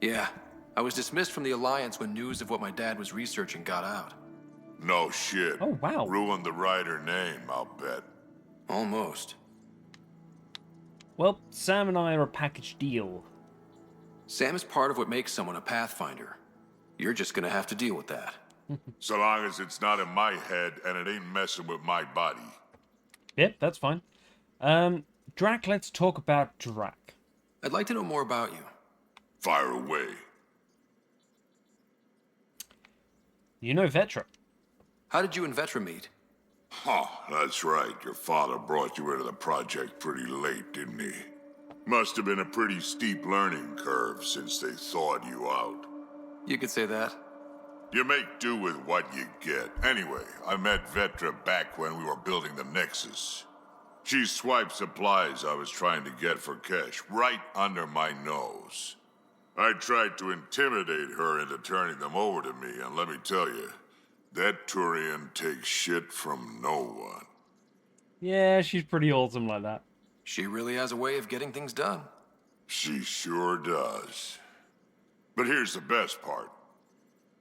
Yeah, I was dismissed from the Alliance when news of what my dad was researching got out. No shit. Oh, wow. Ruined the writer name, I'll bet. Almost. Well, Sam and I are a package deal. Sam is part of what makes someone a Pathfinder. You're just gonna have to deal with that. So long as it's not in my head and it ain't messing with my body. Yep, that's fine. Drac, let's talk about Drac. I'd like to know more about you. Fire away. You know Vetra. How did you and Vetra meet? Huh, that's right. Your father brought you into the project pretty late, didn't he? Must have been a pretty steep learning curve since they thawed you out. You could say that. You make do with what you get. Anyway, I met Vetra back when we were building the Nexus. She swiped supplies I was trying to get for Kesh right under my nose. I tried to intimidate her into turning them over to me, and let me tell you, that Turian takes shit from no one. Yeah, she's pretty awesome like that. She really has a way of getting things done. She sure does. But here's the best part.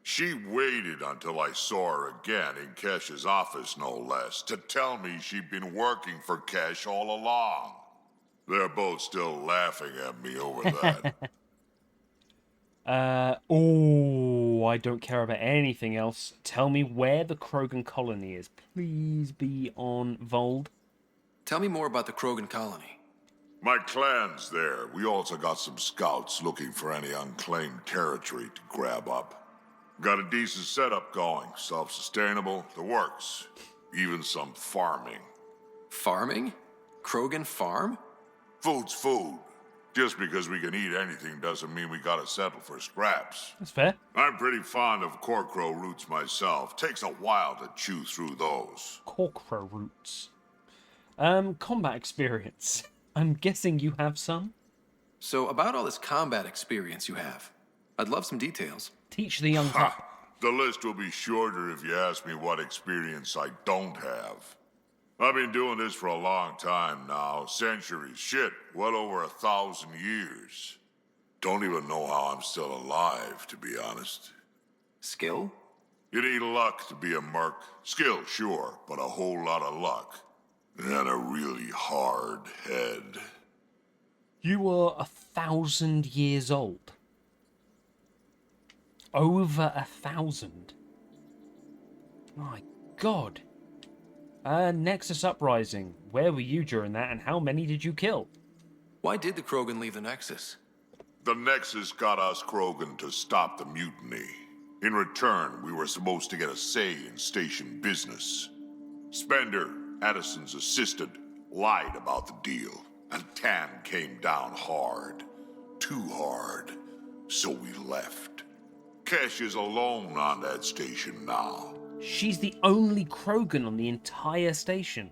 She waited until I saw her again in Kesh's office, no less, to tell me she'd been working for Kesh all along. They're both still laughing at me over that. I don't care about anything else. Tell me where the Krogan colony is. Please be on Vold. Tell me more about the Krogan colony. My clan's there. We also got some scouts looking for any unclaimed territory to grab up. Got a decent setup going. Self-sustainable, the works. Even some farming. Farming? Krogan farm? Food's food. Just because we can eat anything doesn't mean we gotta settle for scraps. That's fair. I'm pretty fond of Corcrow roots myself. Takes a while to chew through those. Corcrow roots. Combat experience. I'm guessing you have some? So, about all this combat experience you have, I'd love some details. Teach the young pup. The list will be shorter if you ask me what experience I don't have. I've been doing this for a long time now. Centuries. Shit, well over 1,000 years. Don't even know how I'm still alive, to be honest. Skill? You need luck to be a merc. Skill, sure, but a whole lot of luck. And a really hard head. You are 1,000 years old. Over 1,000. My God. Nexus Uprising. Where were you during that, and how many did you kill? Why did the Krogan leave the Nexus? The Nexus got us Krogan to stop the mutiny. In return, we were supposed to get a say in station business. Spender, Addison's assistant, lied about the deal, and Tan came down hard. Too hard. So we left. Kesh is alone on that station now. She's the only Krogan on the entire station.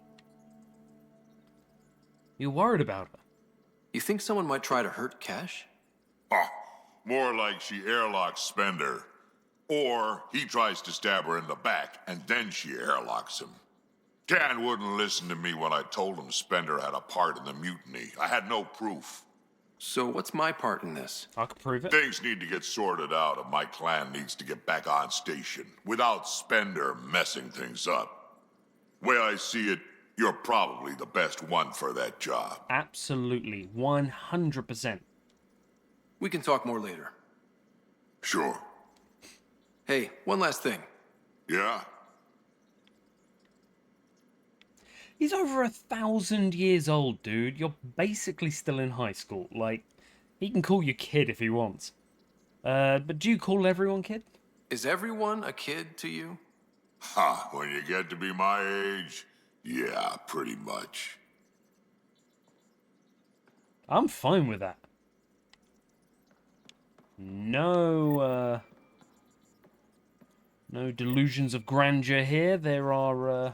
You're worried about her? You think someone might try to hurt Kesh? More like she airlocks Spender. Or he tries to stab her in the back, and then she airlocks him. Tan wouldn't listen to me when I told him Spender had a part in the mutiny. I had no proof. So what's my part in this? I can prove it. Things need to get sorted out, and my clan needs to get back on station, without Spender messing things up. Way I see it, you're probably the best one for that job. Absolutely. 100%. We can talk more later. Sure. Hey, one last thing. Yeah? He's over 1,000 years old, dude. You're basically still in high school. Like, he can call you kid if he wants. But do you call everyone kid? Is everyone a kid to you? Ha, when you get to be my age, yeah, pretty much. I'm fine with that. No delusions of grandeur here. There are,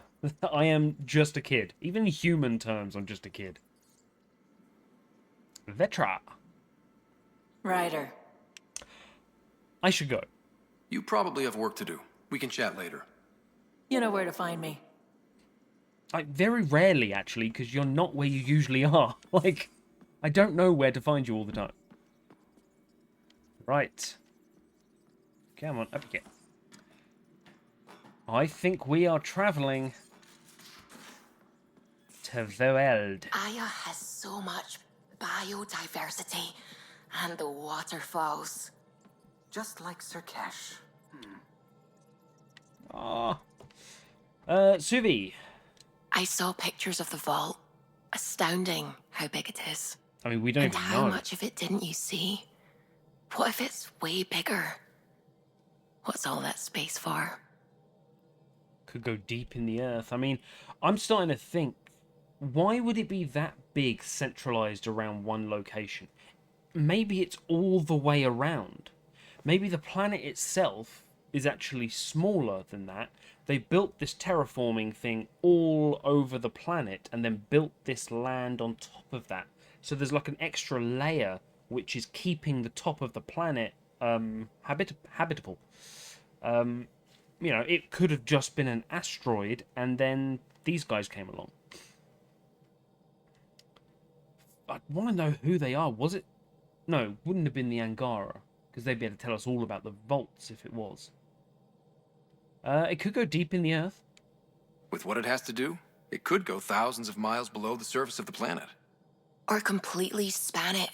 I am just a kid. Even in human terms, I'm just a kid. Vetra. Ryder. I should go. You probably have work to do. We can chat later. You know where to find me. Like, very rarely, actually, because you're not where you usually are. Like, I don't know where to find you all the time. Right. Come on, up you get. I think we are travelling to the world. Aya has so much biodiversity and the waterfalls. Just like Sir Kesh. Ah. Suvi. I saw pictures of the vault. Astounding how big it is. I mean, we don't and even how know. much of it didn't you see? What if it's way bigger? What's all that space for? Could go deep in the earth. I mean, I'm starting to think, why would it be that big, centralized around one location? Maybe it's all the way around. Maybe the planet itself is actually smaller than that. They built this terraforming thing all over the planet and then built this land on top of that. So there's like an extra layer which is keeping the top of the planet habitable. You know, it could have just been an asteroid and then these guys came along. I want to know who they are. Was it? No, it wouldn't have been the Angara, because they'd be able to tell us all about the vaults if it was. It could go deep in the earth. With what it has to do, it could go thousands of miles below the surface of the planet. Or completely span it.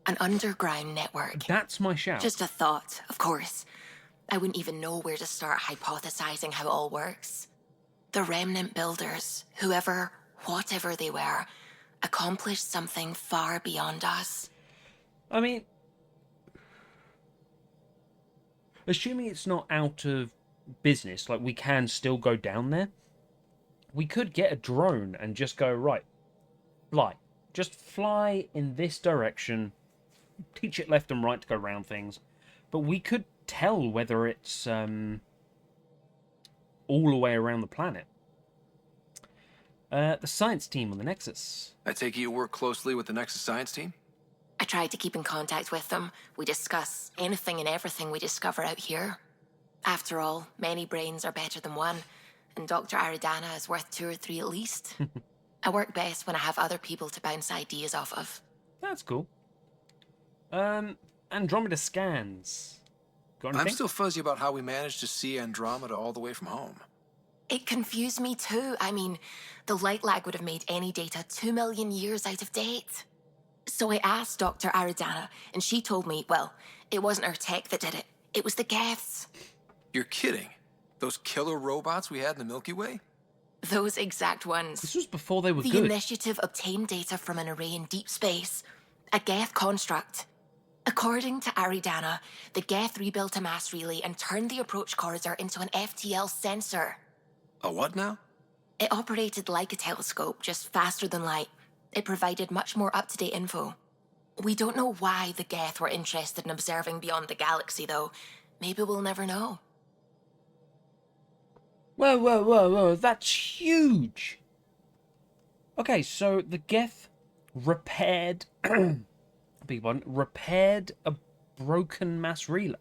An underground network. That's my shout. Just a thought, of course. I wouldn't even know where to start hypothesizing how it all works. The remnant builders, whoever, whatever they were, accomplished something far beyond us. I mean, assuming it's not out of business, like we can still go down there, we could get a drone and just go, right, fly. Just fly in this direction, teach it left and right to go around things. But we could tell whether it's all the way around the planet. The science team on the Nexus. I take it you work closely with the Nexus science team? I tried to keep in contact with them. We discuss anything and everything we discover out here. After all, many brains are better than one, and Dr. Aridana is worth 2 or 3 at least. I work best when I have other people to bounce ideas off of. That's cool. Andromeda scans. Got anything? I'm still fuzzy about how we managed to see Andromeda all the way from home. It confused me too. I mean, the light lag would have made any data 2 million years out of date. So I asked Dr. Aridana, and she told me, well, it wasn't her tech that did it. It was the Geths. You're kidding? Those killer robots we had in the Milky Way? Those exact ones. This was before they were the good. The initiative obtained data from an array in deep space. A Geth construct. According to Aridana, the Geth rebuilt a mass relay and turned the approach corridor into an FTL sensor. A what now? It operated like a telescope, just faster than light. It provided much more up-to-date info. We don't know why the Geth were interested in observing beyond the galaxy, though. Maybe we'll never know. Whoa, that's huge! Okay, so the Geth repaired... big one. Repaired a broken mass relay.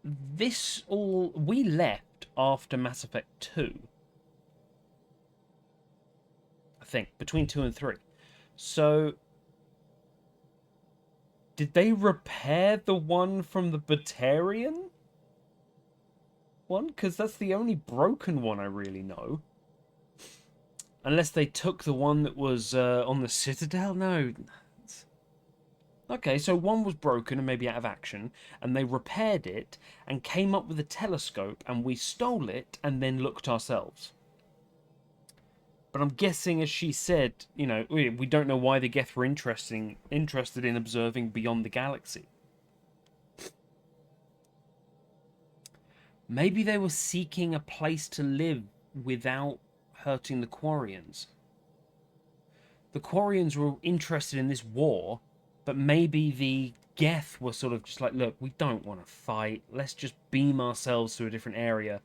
This all... We left after Mass Effect 2. I think. Between 2 and 3. So... Did they repair the one from the Batarian one? Because that's the only broken one I really know. Unless they took the one that was on the Citadel? No. Okay, so one was broken and maybe out of action, and they repaired it and came up with a telescope, and we stole it and then looked ourselves. But I'm guessing, as she said, you know, we don't know why the Geth were interested in observing beyond the galaxy. Maybe they were seeking a place to live without hurting the Quarians. The Quarians were interested in this war, but maybe the Geth were sort of just like, look, we don't want to fight. Let's just beam ourselves to a different area.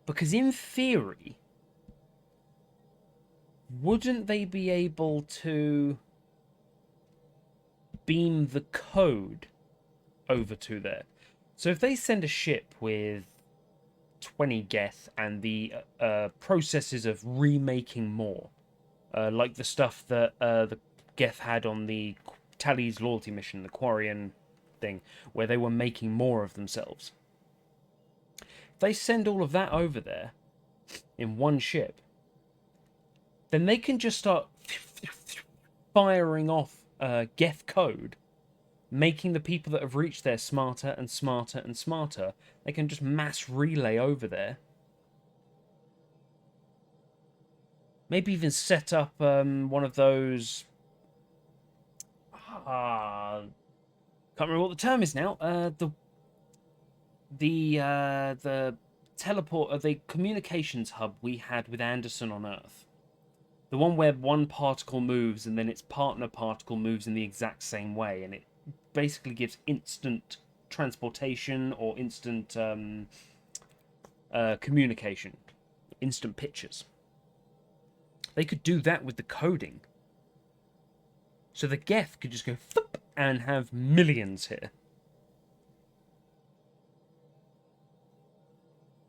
Because in theory, wouldn't they be able to beam the code over to there? So if they send a ship with 20 Geth and the processes of remaking more, like the stuff that the Geth had on the Tally's loyalty mission, the Quarian thing, where they were making more of themselves. If they send all of that over there in one ship, then they can just start firing off Geth code, making the people that have reached there smarter and smarter and smarter. They can just mass relay over there. Maybe even set up one of those... can't remember what the term is now. The teleport, the communications hub we had with Anderson on Earth. The one where one particle moves and then its partner particle moves in the exact same way, and it basically gives instant transportation or instant communication, instant pictures. They could do that with the coding. So the Geth could just go thump and have millions here.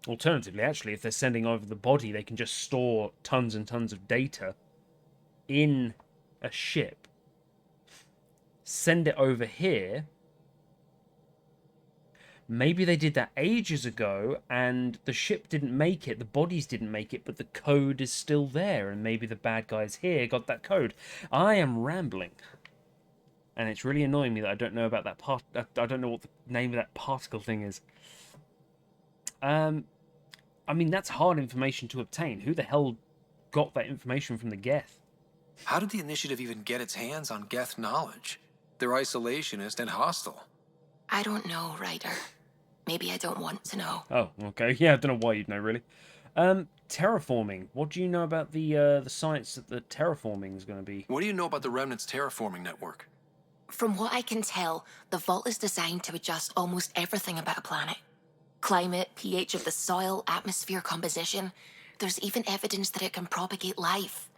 Alternatively, actually, if they're sending over the body, they can just store tons and tons of data in a ship, send it over here. Maybe they did that ages ago and the ship didn't make it, the bodies didn't make it, but the code is still there, and maybe the bad guys here got that code. I am rambling. And it's really annoying me that I don't know about that part. I don't know what the name of that particle thing is. I mean, that's hard information to obtain. Who the hell got that information from the Geth? How did the Initiative even get its hands on Geth knowledge? They're isolationist and hostile. I don't know, Ryder. Maybe I don't want to know. Oh, okay. Yeah, I don't know why you'd know, really. Terraforming. What do you know about the science that the terraforming is going to be? What do you know about the Remnant's terraforming network? From what I can tell, the vault is designed to adjust almost everything about a planet. Climate, pH of the soil, atmosphere composition. There's even evidence that it can propagate life.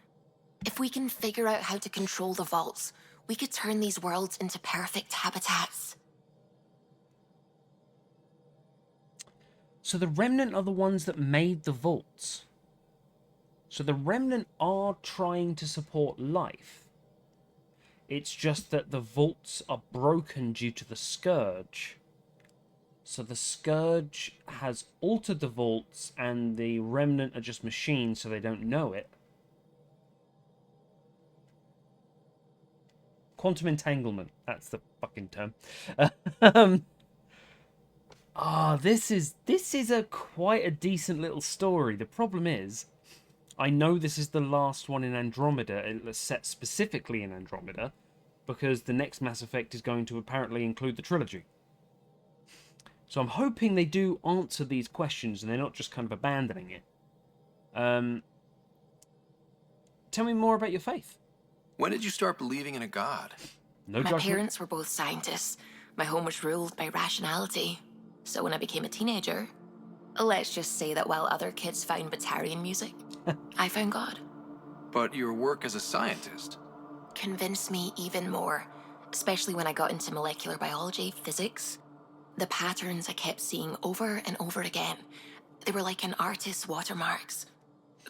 If we can figure out how to control the vaults, we could turn these worlds into perfect habitats. So the Remnant are the ones that made the vaults. So the Remnant are trying to support life. It's just that the vaults are broken due to the Scourge. So the Scourge has altered the vaults, and the Remnant are just machines, so they don't know it. Quantum entanglement. That's the fucking term. This is a quite a decent little story. The problem is, I know this is the last one in Andromeda. It's set specifically in Andromeda, because the next Mass Effect is going to apparently include the trilogy. So I'm hoping they do answer these questions and they're not just kind of abandoning it. Tell me more about your faith. When did you start believing in a god? No My judgment. parents were both scientists. My home was ruled by rationality. So when I became a teenager, let's just say that while other kids found Batarian music, I found God. But your work as a scientist Convinced me even more, especially when I got into molecular biology, physics. The patterns I kept seeing over and over again, they were like an artist's watermarks.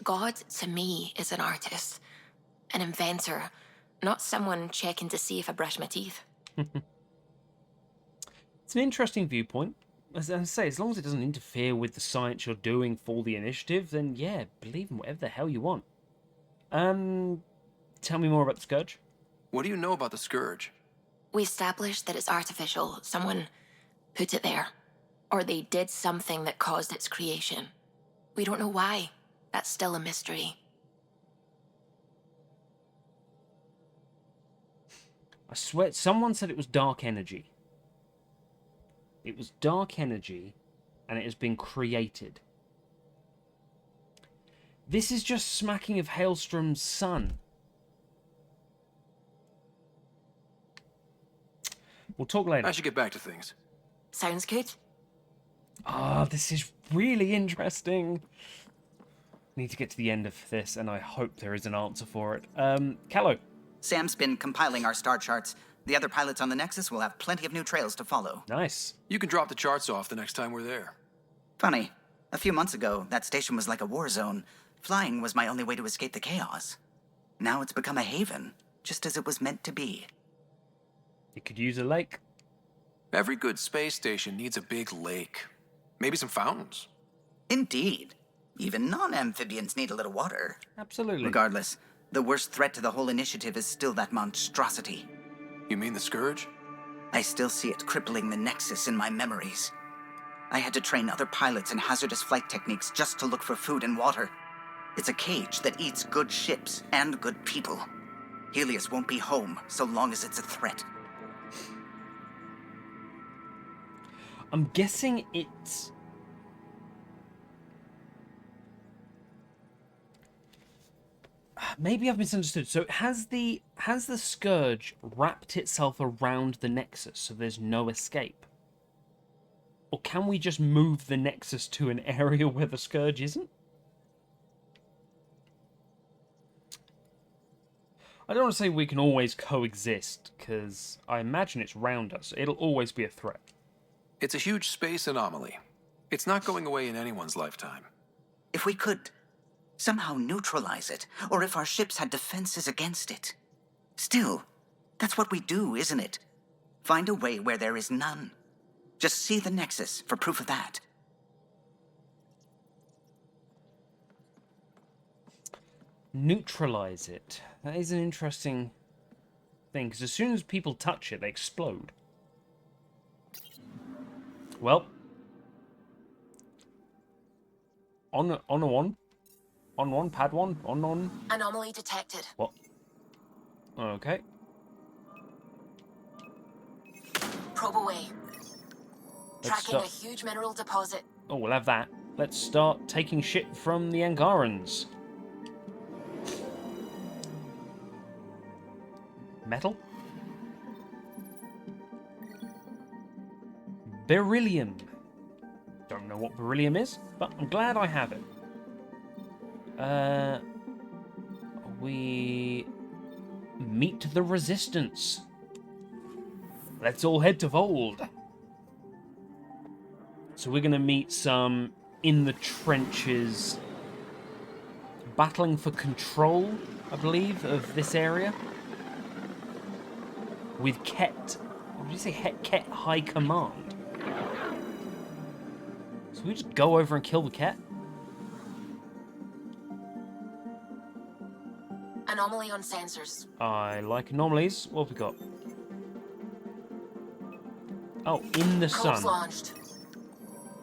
God, to me, is an artist, an inventor, not someone checking to see if I brush my teeth. It's an interesting viewpoint. As I say, as long as it doesn't interfere with the science you're doing for the initiative, then yeah, believe in whatever the hell you want. Tell me more about the Scourge. What do you know about the Scourge? We established that it's artificial. Someone put it there. Or they did something that caused its creation. We don't know why. That's still a mystery. I swear, someone said it was dark energy. It was dark energy, and it has been created. This is just smacking of Hailstrom's son. We'll talk later. I should get back to things. Sounds good. This is really interesting. Need to get to the end of this, and I hope there is an answer for it. Callow. Sam's been compiling our star charts. The other pilots on the Nexus will have plenty of new trails to follow. Nice. You can drop the charts off the next time we're there. Funny. A few months ago, that station was like a war zone. Flying was my only way to escape the chaos. Now it's become a haven, just as it was meant to be. You could use a lake. Every good space station needs a big lake. Maybe some fountains. Indeed. Even non-amphibians need a little water. Absolutely. Regardless, the worst threat to the whole initiative is still that monstrosity. You mean the Scourge? I still see it crippling the Nexus in my memories. I had to train other pilots in hazardous flight techniques just to look for food and water. It's a cage that eats good ships and good people. Helios won't be home so long as it's a threat. I'm guessing it's... Maybe I've misunderstood. So has the Scourge wrapped itself around the Nexus so there's no escape? Or can we just move the Nexus to an area where the Scourge isn't? I don't want to say we can always coexist, because I imagine it's round us. It'll always be a threat. It's a huge space anomaly. It's not going away in anyone's lifetime. If we could somehow neutralize it, or if our ships had defenses against it. Still, that's what we do, isn't it? Find a way where there is none. Just see the Nexus for proof of that. Neutralize it. That is an interesting thing, because as soon as people touch it, they explode. Well, on pad one, on. Anomaly detected. What? Okay. Probe away. Let's Tracking a start. huge mineral deposit. Oh, we'll have that. Let's start taking shit from the Angarans. Metal? Beryllium. Don't know what beryllium is, but I'm glad I have it. We meet the Resistance. Let's all head to Vold. So we're going to meet some in the trenches, battling for control, I believe, of this area. With Kett. What did you say? Kett High Command. So we just go over and kill the Kett? Anomaly on sensors. I like anomalies. What have we got? Oh, in the Probes sun. launched.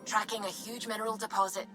Tracking a huge mineral deposit.